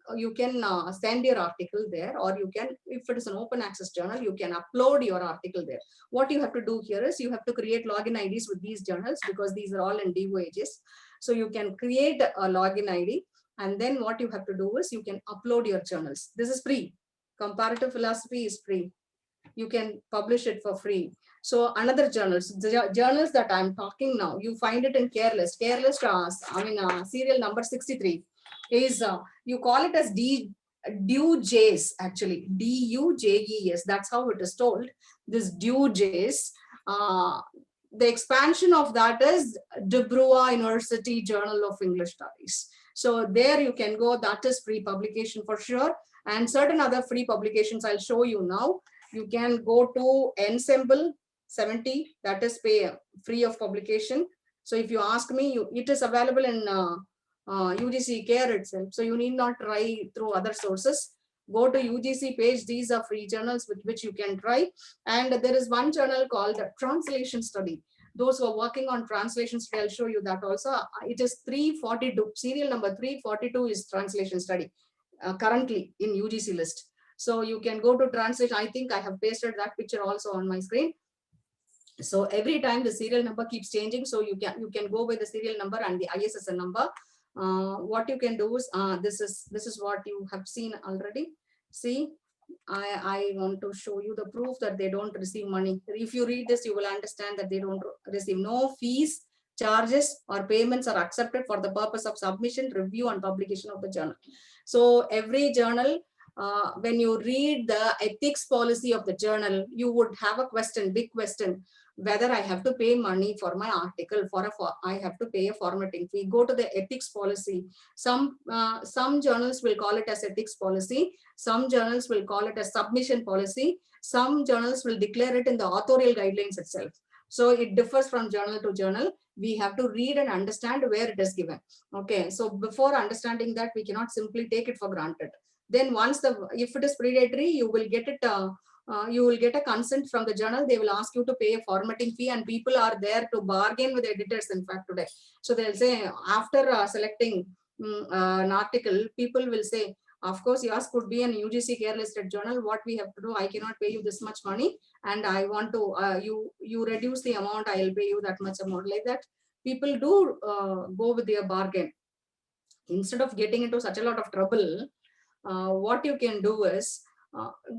send your article there, or you can, if it is an open access journal, you can upload your article there. What you have to do here is you have to create login IDs with these journals, because these are all in DOAGs. So you can create a login ID, and then what you have to do is you can upload your journals. This is free. Comparative philosophy is free. You can publish it for free. So another journals, the journals that I'm talking now, you find it in care list. Care list, serial number 63 is, you call it as DUJs, actually, DUJES. That's how it is told. This DUJs. The expansion of that is De Bruyne University Journal of English Studies. So there you can go. That is free publication for sure. And certain other free publications I'll show you now. You can go to Ensemble 70, that is free of publication. So if you ask me, it is available in UGC Care itself. So you need not try through other sources. Go to UGC page. These are free journals with which you can try. And there is one journal called Translation Study. Those who are working on translation study, I'll show you that also. It is 342. Serial number 342 is Translation Study, currently in UGC list. So you can go to translation. I think I have pasted that picture also on my screen. So every time the serial number keeps changing. So you can go by the serial number and the ISSN number. What you can do is this is what you have seen already. See, I want to show you the proof that they don't receive money. If you read this, you will understand that they don't receive no fees, charges, or payments are accepted for the purpose of submission, review, and publication of the journal. So every journal, when you read the ethics policy of the journal, you would have a question, big question, whether I have to pay money for my article, I have to pay a formatting fee. Go to the ethics policy. Some journals will call it as ethics policy. Some journals will call it as submission policy. Some journals will declare it in the authorial guidelines itself. So it differs from journal to journal. We have to read and understand where it is given. Okay, so before understanding that, we cannot simply take it for granted. Then if it is predatory, you will get it. You will get a consent from the journal. They will ask you to pay a formatting fee, and people are there to bargain with editors. In fact, today, so they'll say after selecting an article, people will say, of course, yours could be an UGC care listed journal. What we have to do, I cannot pay you this much money, and I want to you reduce the amount, I'll pay you that much amount. Like that, people do go with their bargain. Instead of getting into such a lot of trouble, what you can do is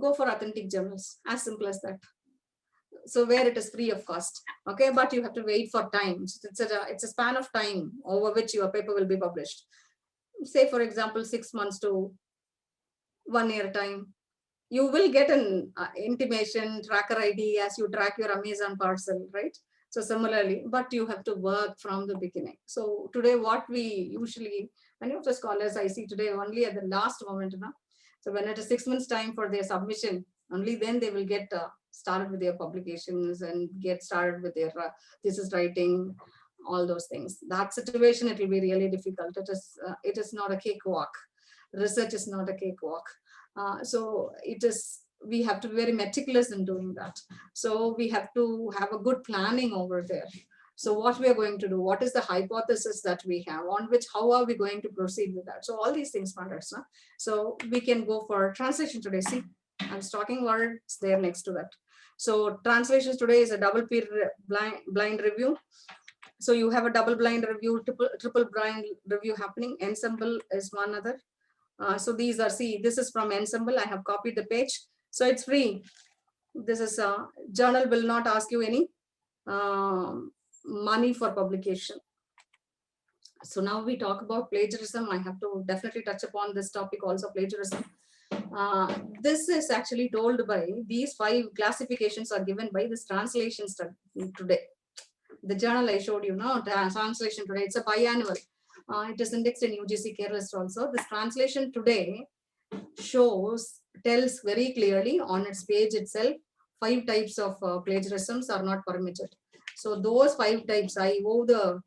go for authentic journals, as simple as that. So where it is free of cost, okay, but you have to wait for time. It's a span of time over which your paper will be published. Say, for example, 6 months to 1 year time. You will get an intimation tracker ID as you track your Amazon parcel, right? So similarly, but you have to work from the beginning. So today, what we usually, many of the scholars I see today only at the last moment, so when it is 6 months time for their submission, only then they will get started with their publications and get started with their thesis writing, all those things. That situation, it will be really difficult. It is not a cakewalk. Research is not a cakewalk. So we have to be very meticulous in doing that. So we have to have a good planning over there. So what we are going to do, what is the hypothesis that we have on which, how are we going to proceed with that? So all these things matters. So we can go for translation today. See, I was talking words there next to that. So translations today is a double peer blind review. So you have a double blind review, triple blind review happening. Ensemble is one other. So these are, see, this is from Ensemble. I have copied the page. So it's free. This is a journal will not ask you any money for publication. So now we talk about plagiarism. I have to definitely touch upon this topic also, plagiarism. This is actually told by these 5 classifications are given by this translation study today. The journal I showed you now, translation today, it's a biannual. It is indexed in UGC care list also. This translation today tells very clearly on its page itself, 5 types of plagiarisms are not permitted. So those 5 types, I owe the,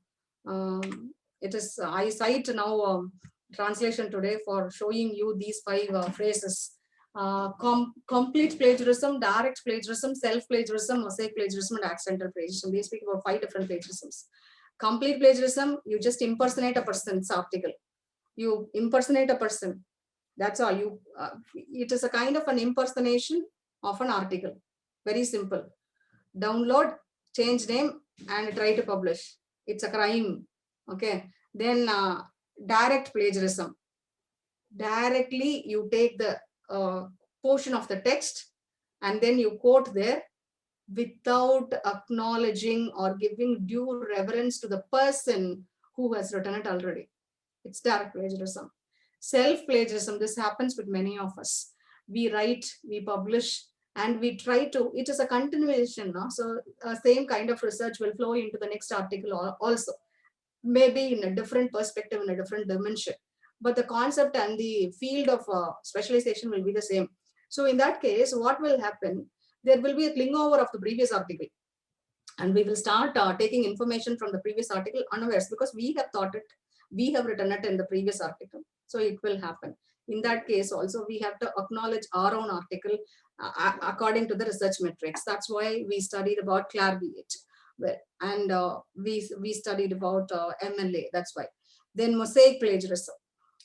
I cite now translation today for showing you these 5 phrases. Complete plagiarism, direct plagiarism, self-plagiarism, mosaic plagiarism, and accidental plagiarism. They speak about 5 different plagiarisms. Complete plagiarism, you just impersonate a person's article. You impersonate a person. That's all. It is a kind of an impersonation of an article. Very simple. Download, change name, and try to publish. It's a crime. Okay. Then direct plagiarism. Directly, you take the portion of the text and then you quote there without acknowledging or giving due reverence to the person who has written it already. It's direct plagiarism. Self-plagiarism, this happens with many of us. We write, we publish, and we try to, it is a continuation. No? So same kind of research will flow into the next article also. Maybe in a different perspective, in a different dimension. But the concept and the field of specialization will be the same. So in that case, what will happen? There will be a cling over of the previous article. And we will start taking information from the previous article unawares because we have thought it, we have written it in the previous article. So it will happen. In that case also, we have to acknowledge our own article according to the research metrics. That's why we studied about Clairviate. And we studied about MLA. That's why. Then mosaic plagiarism.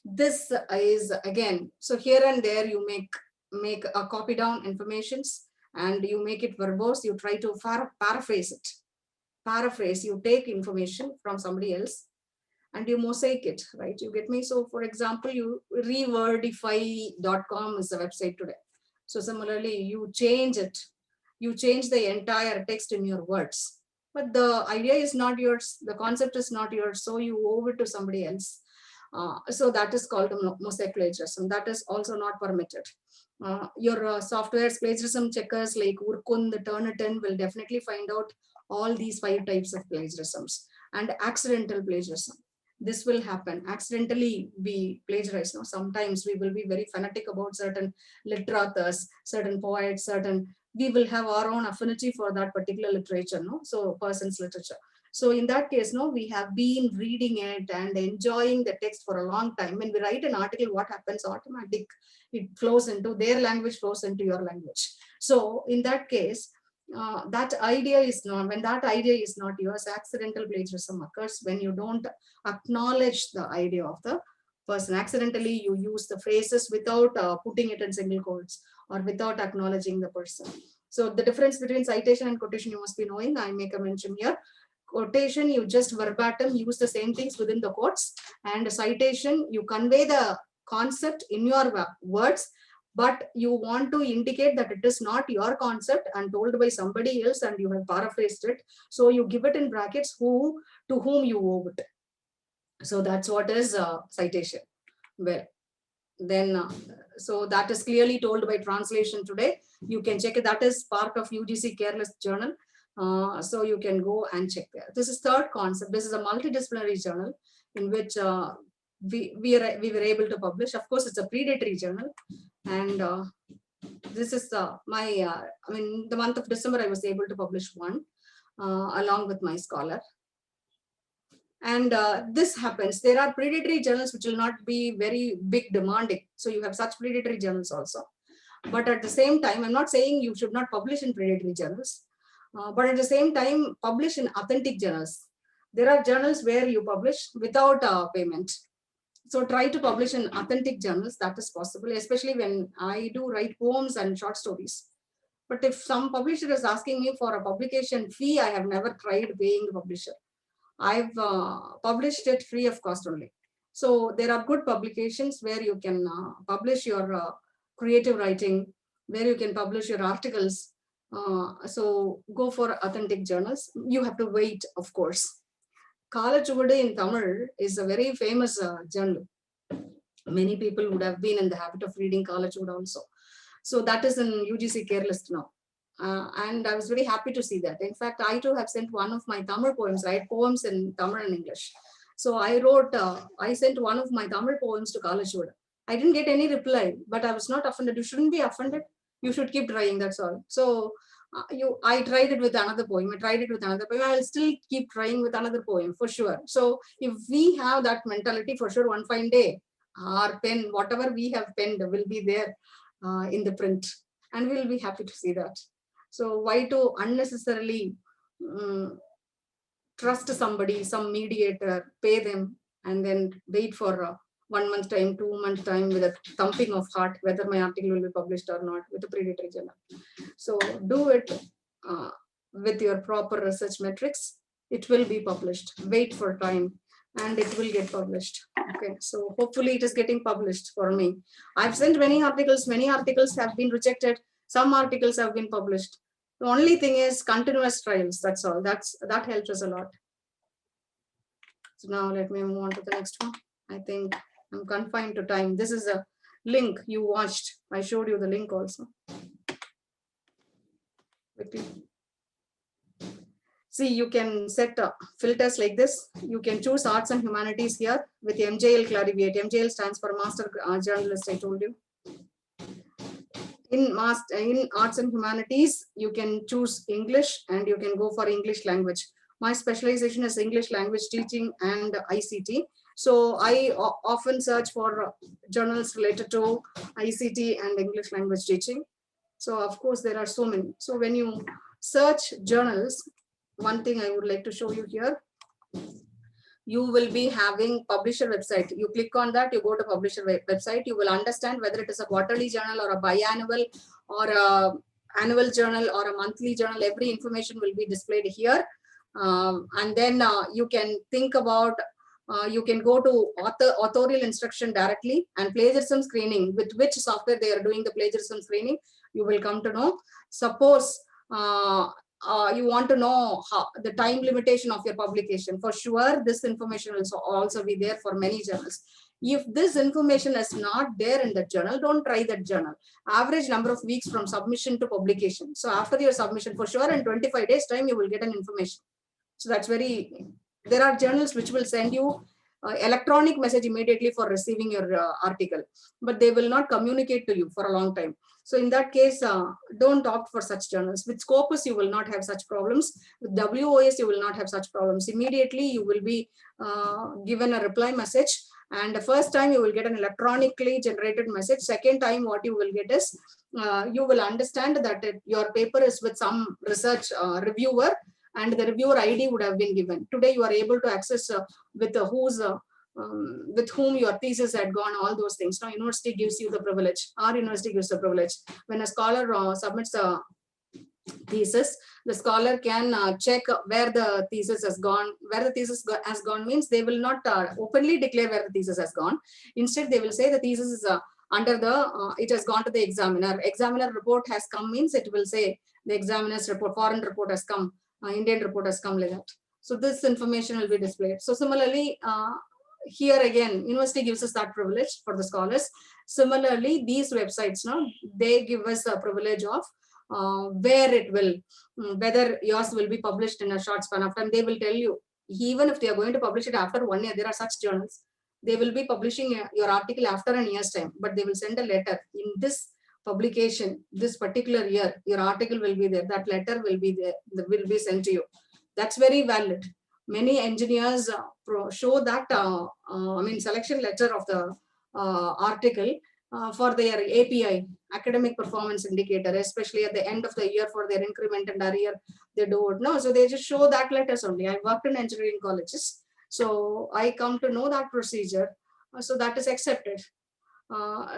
This is again, so here and there you make a copy down informations and you make it verbose. You try to paraphrase it. Paraphrase, you take information from somebody else and you mosaic it, right? You get me? So for example, you rewordify.com is a website today. So similarly, you change it. You change the entire text in your words. But the idea is not yours. The concept is not yours. So you owe it to somebody else. So that is called mosaic plagiarism. That is also not permitted. Your software's plagiarism checkers like Urkun, the Turnitin will definitely find out all these 5 types of plagiarisms. And accidental plagiarism. This will happen. Accidentally we plagiarize. No? Sometimes we will be very fanatic about certain literatures, certain poets, we will have our own affinity for that particular literature, no? So person's literature. So in that case, no, we have been reading it and enjoying the text for a long time. When we write an article, what happens? Automatic, it flows into their language, flows into your language. So in that case, that idea is not, when that idea is not yours, accidental plagiarism occurs when you don't acknowledge the idea of the person. Accidentally, you use the phrases without putting it in single quotes or without acknowledging the person. So the difference between citation and quotation, you must be knowing. I make a mention here. Quotation, you just verbatim use the same things within the quotes, and citation, you convey the concept in your words, but you want to indicate that it is not your concept and told by somebody else and you have paraphrased it. So you give it in brackets to whom you owe it. So that's what is citation. Well, then, so that is clearly told by translation today. You can check it. That is part of UGC Careless Journal. So you can go and check there. This is third concept. This is a multidisciplinary journal in which we were able to publish. Of course, it's a predatory journal. And this is I mean, the month of December, I was able to publish one along with my scholar. And this happens. There are predatory journals which will not be very big demanding. So you have such predatory journals also. But at the same time, I'm not saying you should not publish in predatory journals. But at the same time, publish in authentic journals. There are journals where you publish without payment. So try to publish in authentic journals. That is possible, especially when I do write poems and short stories. But if some publisher is asking me for a publication fee, I have never tried paying the publisher. I've published it free of cost only. So there are good publications where you can publish your creative writing, where you can publish your articles. So go for authentic journals. You have to wait, of course. Kalachuvudu in Tamil is a very famous journal. Many people would have been in the habit of reading Kalachuvudu also. So that is in UGC Care List now. And I was very happy to see that. In fact, I too have sent one of my Tamil poems, right? Poems in Tamil and English. So I wrote, I sent one of my Tamil poems to Kalachuvudu. I didn't get any reply, but I was not offended. You shouldn't be offended. You should keep trying, that's all. So I tried it with another poem. I tried it with another poem. I'll still keep trying with another poem for sure. So if we have that mentality, for sure, one fine day, our pen, whatever we have penned will be there in the print, and we'll be happy to see that. So why to unnecessarily trust somebody, some mediator, pay them, and then wait for 1 month time, 2 month time with a thumping of heart, whether my article will be published or not with a predatory journal. So do it with your proper research metrics. It will be published. Wait for time and it will get published. Okay, so hopefully it is getting published for me. I've sent many articles have been rejected. Some articles have been published. The only thing is continuous trials. That's all. That helps us a lot. So now let me move on to the next one. I think I'm confined to time. This is a link you watched. I showed you the link also. Quickly. See, you can set filters like this. You can choose arts and humanities here with MJL Clarivate. MJL stands for Master Journalist, I told you. In arts and humanities, you can choose English and you can go for English language. My specialization is English language teaching and ICT. So I often search for journals related to ICT and English language teaching. So of course, there are so many. So when you search journals, one thing I would like to show you here, you will be having publisher website. You click on that, you go to publisher website, you will understand whether it is a quarterly journal or a biannual or a annual journal or a monthly journal. Every information will be displayed here. And then you can think about You can go to authorial instruction directly, and plagiarism screening, with which software they are doing the plagiarism screening, you will come to know. Suppose you want to know the time limitation of your publication. For sure, this information will also be there for many journals. If this information is not there in the journal, don't try that journal. Average number of weeks from submission to publication. So after your submission, for sure, in 25 days time, you will get an information. So that's very, there are journals which will send you electronic message immediately for receiving your article, but they will not communicate to you for a long time. So in that case, don't opt for such journals. With Scopus, you will not have such problems. With WOS, you will not have such problems. Immediately, you will be given a reply message. And the first time you will get an electronically generated message. Second time, what you will get is, you will understand that your paper is with some research reviewer, and the reviewer ID would have been given. Today, you are able to access with whom your thesis had gone, all those things. Now, university gives you the privilege. Our university gives the privilege. When a scholar submits a thesis, the scholar can check where the thesis has gone. Where the thesis has gone means they will not openly declare where the thesis has gone. Instead, they will say the thesis is under the, it has gone to the examiner. Examiner report has come means it will say the examiner's report, foreign report has come, Indian report has come, like that. So this information will be displayed. So similarly, here again, university gives us that privilege for the scholars. Similarly, these websites now, they give us a privilege of where it will, whether yours will be published in a short span of time. They will tell you, even if they are going to publish it after 1 year, there are such journals. They will be publishing your article after a year's time, but they will send a letter. In this publication, this particular year, your article will be there. That letter will be there, will be sent to you. That's very valid. Many engineers show that, selection letter of the article for their API, academic performance indicator, especially at the end of the year for their increment and arrear, they do it. No, so they just show that letters only. I worked in engineering colleges, so I come to know that procedure. So that is accepted.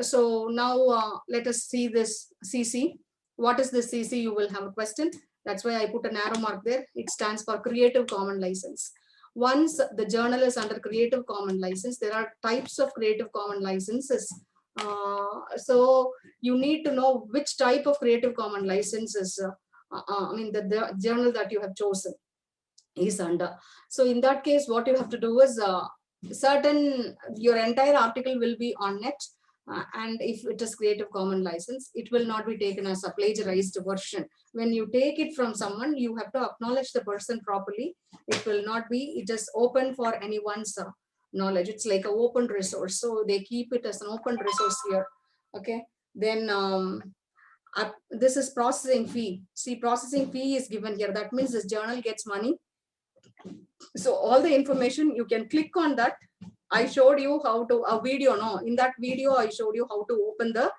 So now let us see this CC. What is this CC? You will have a question. That's why I put an arrow mark there. It stands for Creative Commons license. Once the journal is under Creative Commons license, there are types of Creative Commons licenses. So you need to know which type of Creative Commons license is, the journal that you have chosen is under. So in that case, what you have to do is your entire article will be on net. And if it is Creative Commons license, it will not be taken as a plagiarized version. When you take it from someone, you have to acknowledge the person properly. It will not be, it is open for anyone's knowledge. It's like an open resource. So they keep it as an open resource here. Okay. Then this is processing fee. See, processing fee is given here. That means this journal gets money. So all the information, you can click on that. I showed you how to, a video, no, in that video, I showed you how to open the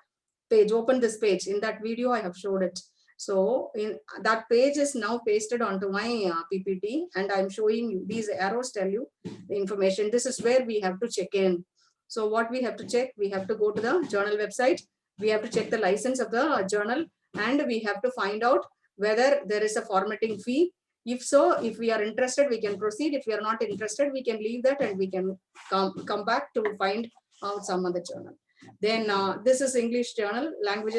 page, open this page. In that video, I have showed it. So in that page is now pasted onto my PPT, and I'm showing you, these arrows tell you the information. This is where we have to check in. So what we have to check, we have to go to the journal website. We have to check the license of the journal, and we have to find out whether there is a formatting fee. If so, if we are interested, we can proceed. If we are not interested, we can leave that and we can come back to find out some other journal. Then this is English journal, language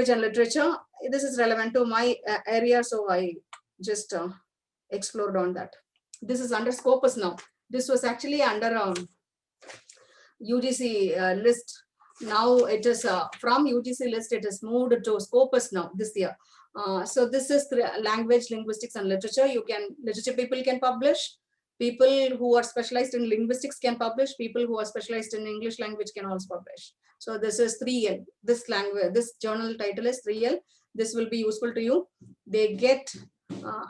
and literature. This is relevant to my area, so I just explored on that. This is under Scopus now. This was actually under UGC list. Now it is from UGC list, it is moved to Scopus now this year. So this is language, linguistics, and literature. Literature people can publish. People who are specialized in linguistics can publish. People who are specialized in English language can also publish. So this is 3L. This language, this journal title is 3L. This will be useful to you. They get,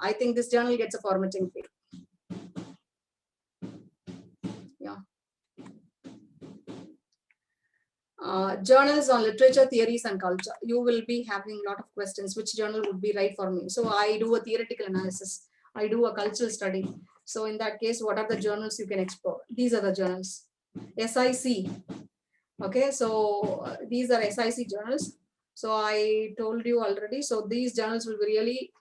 I think this journal gets a formatting fee. Yeah. Journals on literature, theories, and culture. You will be having a lot of questions. Which journal would be right for me? So I do a theoretical analysis. I do a cultural study. So in that case, what are the journals you can explore? These are the journals. SIC. Okay, so these are SIC journals. So I told you already. So these journals will be really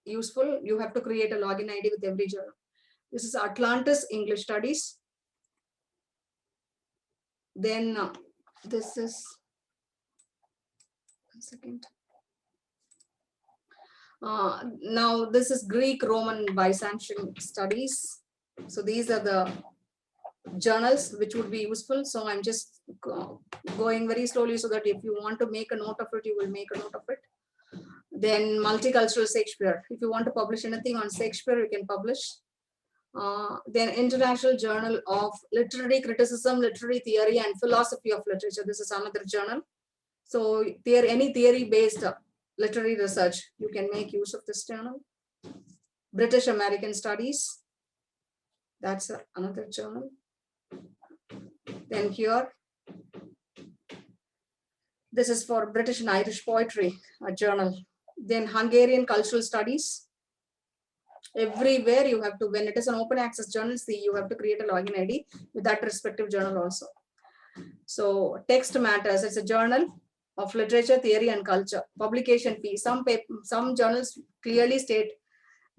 useful. You have to create a login ID with every journal. This is Atlantis English Studies. Then this is, one second. Now this is Greek, Roman, Byzantine Studies. So these are the journals which would be useful. So I'm just going very slowly so that if you want to make a note of it, you will make a note of it. Then multicultural Shakespeare. If you want to publish anything on Shakespeare, you can publish. Then International Journal of Literary Criticism, Literary Theory and Philosophy of Literature. This is another journal. So there, any theory-based literary research, you can make use of this journal. British American Studies. That's another journal. Then here, this is for British and Irish Poetry, a journal. Then Hungarian Cultural Studies. Everywhere you have to, when it is an open access journal, see, you have to create a login ID with that respective journal also. So Text Matters, it's a journal of literature, theory and culture. Publication fee. Some journals clearly state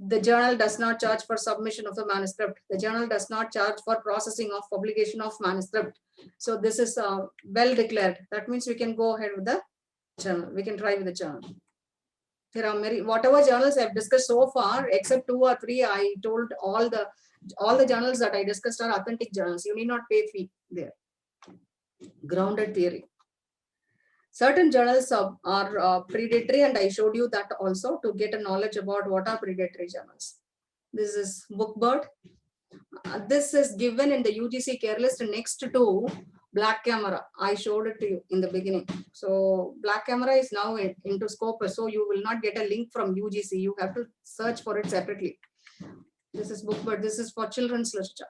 the journal does not charge for submission of the manuscript. The journal does not charge for processing of publication of manuscript. So this is well declared. That means we can go ahead with the journal. We can try with the journal. There are many, whatever journals I've discussed so far, except 2 or 3, I told all the journals that I discussed are authentic journals. You need not pay fee there. Grounded theory. Certain journals are predatory, and I showed you that also to get a knowledge about what are predatory journals. This is Bookbird. This is given in the UGC care list next to Black Camera. I showed it to you in the beginning. So Black Camera is now into Scopus, so you will not get a link from UGC. You have to search for it separately. This is Bookbird. This is for children's literature.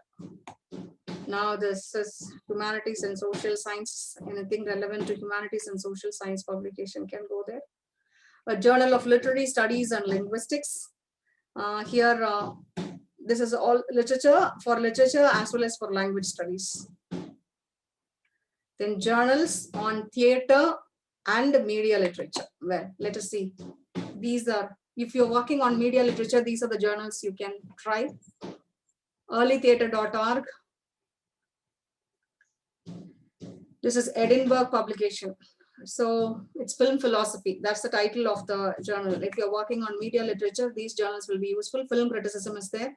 Now this is Humanities and Social Science. Anything relevant to Humanities and Social Science publication can go there. A Journal of Literary Studies and Linguistics. Here, this is all literature for literature as well as for language studies. Then journals on theater and media literature. Well, let us see. These are, if you're working on media literature, these are the journals you can try. Earlytheatre.org. This is Edinburgh publication. So it's film philosophy. That's the title of the journal. If you're working on media literature, these journals will be useful. Film criticism is there.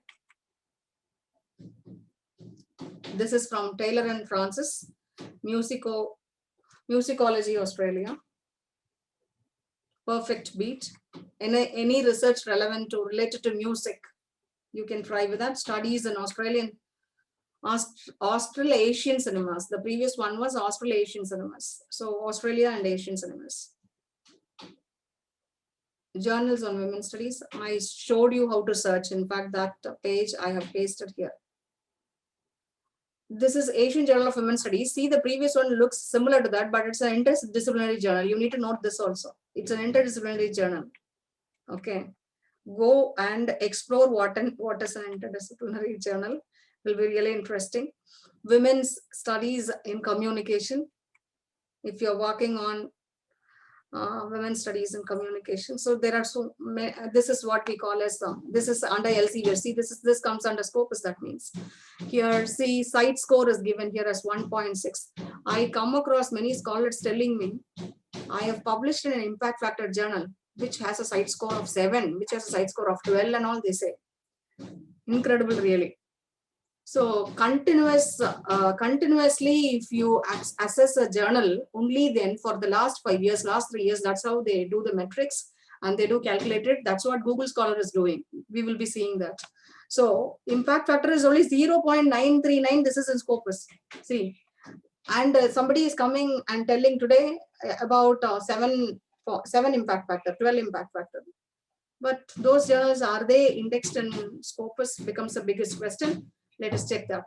This is from Taylor and Francis, Musicology Australia. Perfect Beat. Any research related to music, you can try with that. Studies in Australasian cinemas. The previous one was Australasian cinemas. So Australia and Asian cinemas. Journals on women's studies. I showed you how to search. In fact, that page I have pasted here. This is Asian Journal of Women's Studies. See, the previous one looks similar to that, but it's an interdisciplinary journal. You need to note this also. It's an interdisciplinary journal. Okay. Go and explore what is an interdisciplinary journal. Will be really interesting. Women's studies in communication. If you're working on women's studies in communication, so there are so many, this is what we call as this is under LCV. See, this comes under Scopus. That means here, see, site score is given here as 1.6. I come across many scholars telling me I have published in an impact factor journal which has a site score of 7, which has a site score of 12, and all they say. Incredible, really. So continuously, if you assess a journal, only then for the last 5 years, last 3 years, that's how they do the metrics and they do calculate it. That's what Google Scholar is doing. We will be seeing that. So impact factor is only 0.939. This is in Scopus. See, and somebody is coming and telling today about 7 impact factor, 12 impact factor. But those journals, are they indexed in Scopus, becomes the biggest question. Let us check that.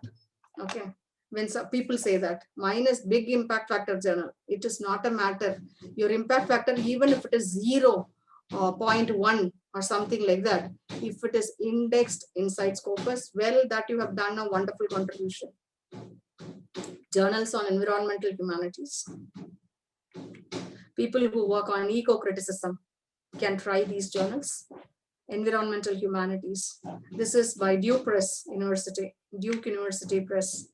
Okay. When some people say that mine is big impact factor journal, it is not a matter. Your impact factor, even if it is 0.1 or something like that, if it is indexed inside Scopus, well, that you have done a wonderful contribution. Journals on environmental humanities. People who work on eco-criticism can try these journals. Environmental Humanities. This is by Duke University Press.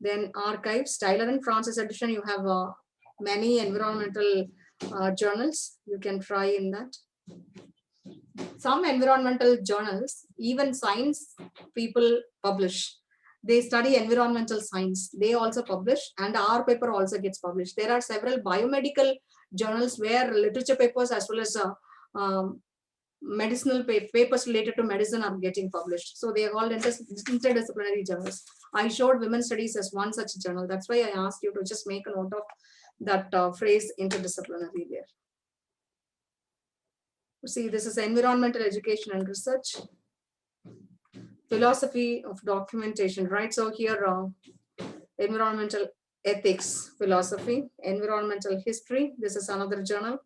Then Archives, Tyler and Francis edition, you have many environmental journals. You can try in that. Some environmental journals, even science people publish. They study environmental science. They also publish, and our paper also gets published. There are several biomedical journals where literature papers as well as medicinal papers related to medicine are getting published. So they are called interdisciplinary journals. I showed women's studies as one such journal. That's why I asked you to just make a note of that phrase interdisciplinary there. See, this is environmental education and research. Philosophy of documentation, right? So here, environmental ethics, philosophy, environmental history. This is another journal.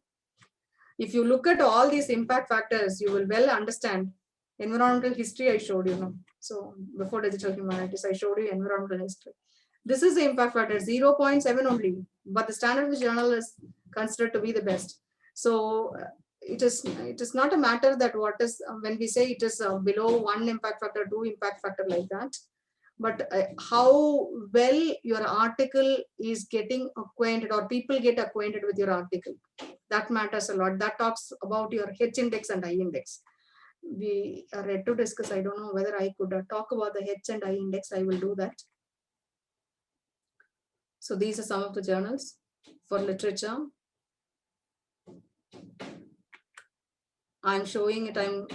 If you look at all these impact factors, you will well understand. Environmental history I showed you now. So before digital humanities, I showed you environmental history. This is the impact factor, 0.7 only, but the standard of the journal is considered to be the best. So it is not a matter that what is, when we say it is below 1 impact factor, 2 impact factor like that, but how well your article is getting acquainted or people get acquainted with your article. That matters a lot. That talks about your H index and I index. We are ready to discuss. I don't know whether I could talk about the H and I index. I will do that. So these are some of the journals for literature. I'm showing it. I'm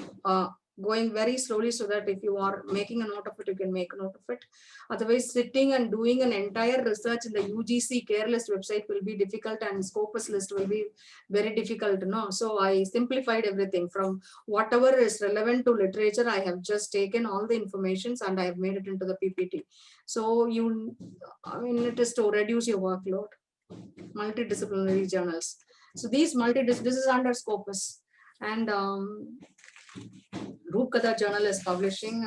going very slowly so that if you are making a note of it, you can make a note of it. Otherwise, sitting and doing an entire research in the UGC care list website will be difficult, and Scopus list will be very difficult to know. So I simplified everything from whatever is relevant to literature. I have just taken all the informations and I have made it into the PPT. So it is to reduce your workload. Multidisciplinary journals. So these this is under Scopus. And Rupkatha journal is publishing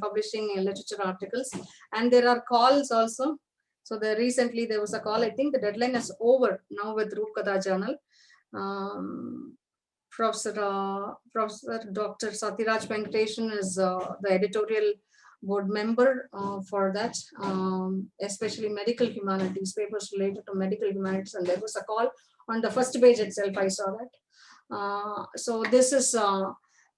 publishing literature articles, and there are calls also. So recently there was a call. I think the deadline is over now with Rupkatha journal. Professor Dr. Sathiraj Venkateshan is the editorial board member for that, especially medical humanities, papers related to medical humanities, and there was a call on the first page itself. I saw that. So this is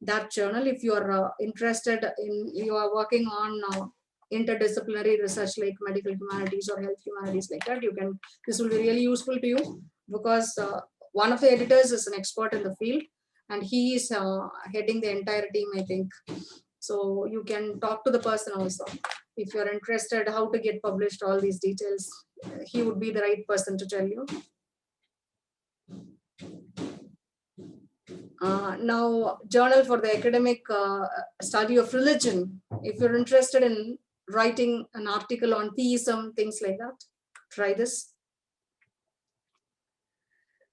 that journal. If you are interested in, you are working on interdisciplinary research like medical humanities or health humanities like that, you can, this will be really useful to you, because one of the editors is an expert in the field and he is heading the entire team, I think. So you can talk to the person also. If you're interested how to get published, all these details, he would be the right person to tell you. Now, journal for the academic study of religion. If you're interested in writing an article on theism, things like that, try this.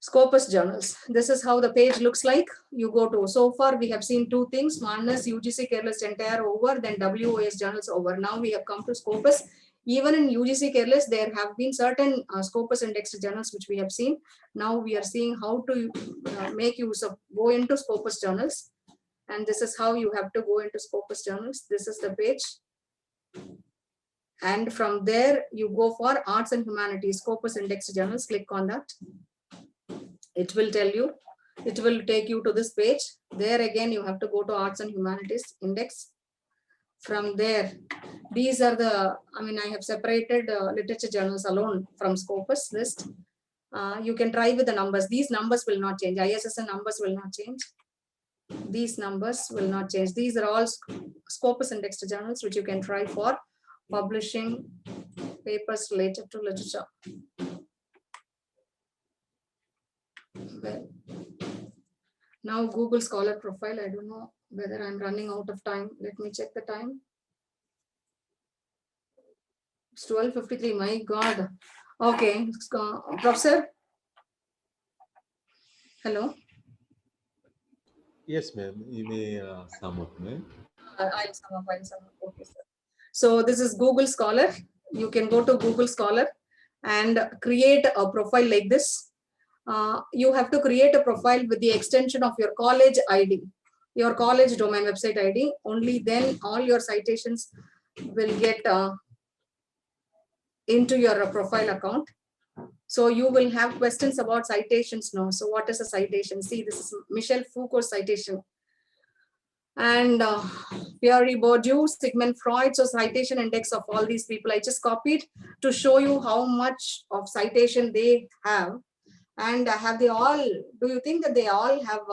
Scopus journals. This is how the page looks like. You go to, so far we have seen two things. One is UGC Careless entire over, then WOS journals over. Now we have come to Scopus. Even in UGC Careless, there have been certain Scopus indexed journals which we have seen. Now we are seeing how to make use of, go into Scopus journals. And this is how you have to go into Scopus journals. This is the page. And from there, you go for arts and humanities, Scopus indexed journals, click on that. It will tell you, it will take you to this page. There again, you have to go to arts and humanities index. From there, these are the, I have separated literature journals alone from Scopus list. You can try with the numbers. These numbers will not change. ISSN numbers will not change. These numbers will not change. These are all Scopus indexed journals which you can try for publishing papers related to literature. Well, now Google Scholar profile. I don't know whether I'm running out of time. Let me check the time. It's 12:53. My God. Okay, Professor. Hello. Yes, ma'am. You may sum up, ma'am. I'll sum up. Okay, sir. So this is Google Scholar. You can go to Google Scholar and create a profile like this. you have to create a profile with the extension of your college ID, your college domain website ID. Only then all your citations will get into your profile account. So you will have questions about citations now. So what is a citation? See, this is Michel Foucault's citation. And Pierre Bourdieu, Sigmund Freud, so citation index of all these people I just copied to show you how much of citation they have. And have they all, do you think that they all have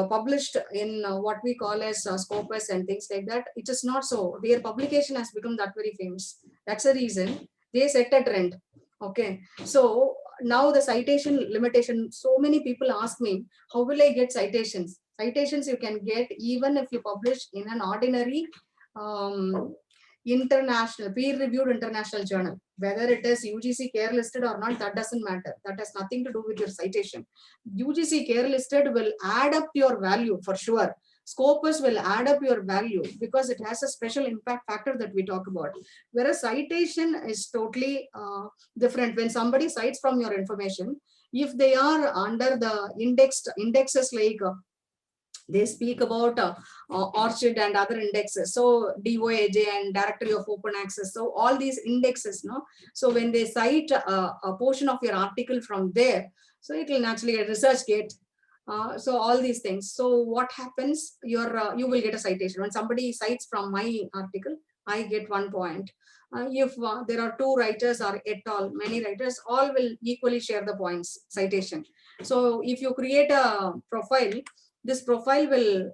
published in what we call as Scopus and things like that? It is not so. Their publication has become that very famous. That's the reason they set a trend. Okay, so now the citation limitation, so many people ask me, how will I get citations? Citations you can get even if you publish in an ordinary international, peer-reviewed international journal. Whether it is UGC care listed or not, that doesn't matter. That has nothing to do with your citation. UGC care listed will add up your value for sure. Scopus will add up your value because it has a special impact factor that we talk about. Whereas citation is totally different. When somebody cites from your information, if they are under the indexes like they speak about ORCID and other indexes, so DOAJ and Directory of Open Access, so all these indexes, no. So when they cite a portion of your article from there, so it will naturally a ResearchGate. So all these things. So what happens? You will get a citation when somebody cites from my article. I get 1 point. If there are 2 writers or et al, many writers, all will equally share the points citation. So if you create a profile, this profile will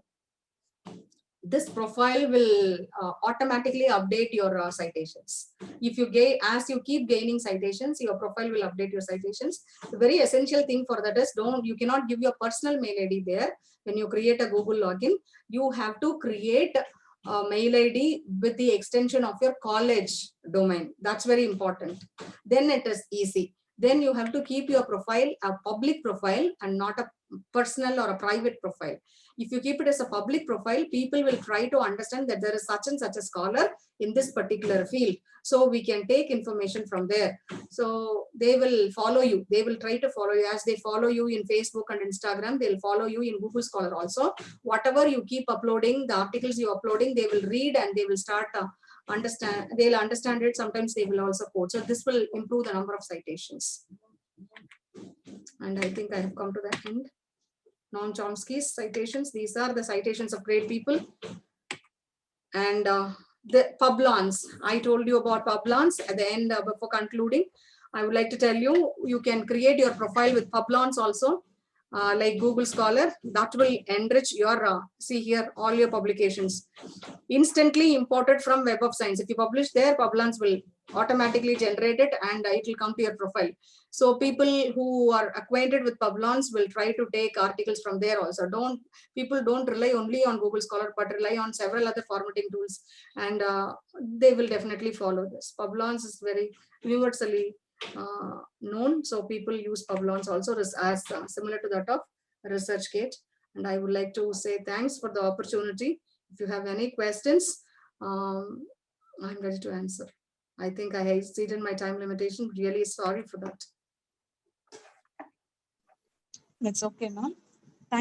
automatically update your citations. If you as you keep gaining citations, your profile will update your citations. The very essential thing for that is you cannot give your personal mail ID there. When you create a Google login, you have to create a mail ID with the extension of your college domain. That's very important. Then it is easy. Then you have to keep your profile a public profile and not a personal or a private profile. If you keep it as a public profile, people will try to understand that there is such and such a scholar in this particular field. So we can take information from there. So they will follow you. They will try to follow you as they follow you in Facebook and Instagram. They'll follow you in Google Scholar also. Whatever you keep uploading, the articles you're uploading, they will read and they will start they'll understand it. Sometimes they will also quote. So this will improve the number of citations. And I think I have come to the end. Noam Chomsky's citations. These are the citations of great people. And the Publons. I told you about Publons at the end. Before concluding, I would like to tell you, you can create your profile with Publons also, like Google Scholar. That will enrich your, see here, all your publications. Instantly imported from Web of Science. If you publish there, Publons will automatically generate it and it will come to your profile. So people who are acquainted with Publons will try to take articles from there also. People don't rely only on Google Scholar, but rely on several other formatting tools, and they will definitely follow this. Publons is very universally known, so people use Publons also as similar to that of ResearchGate. And I would like to say thanks for the opportunity. If you have any questions, I'm ready to answer. I think I exceeded my time limitation. Really sorry for that. That's okay, ma'am.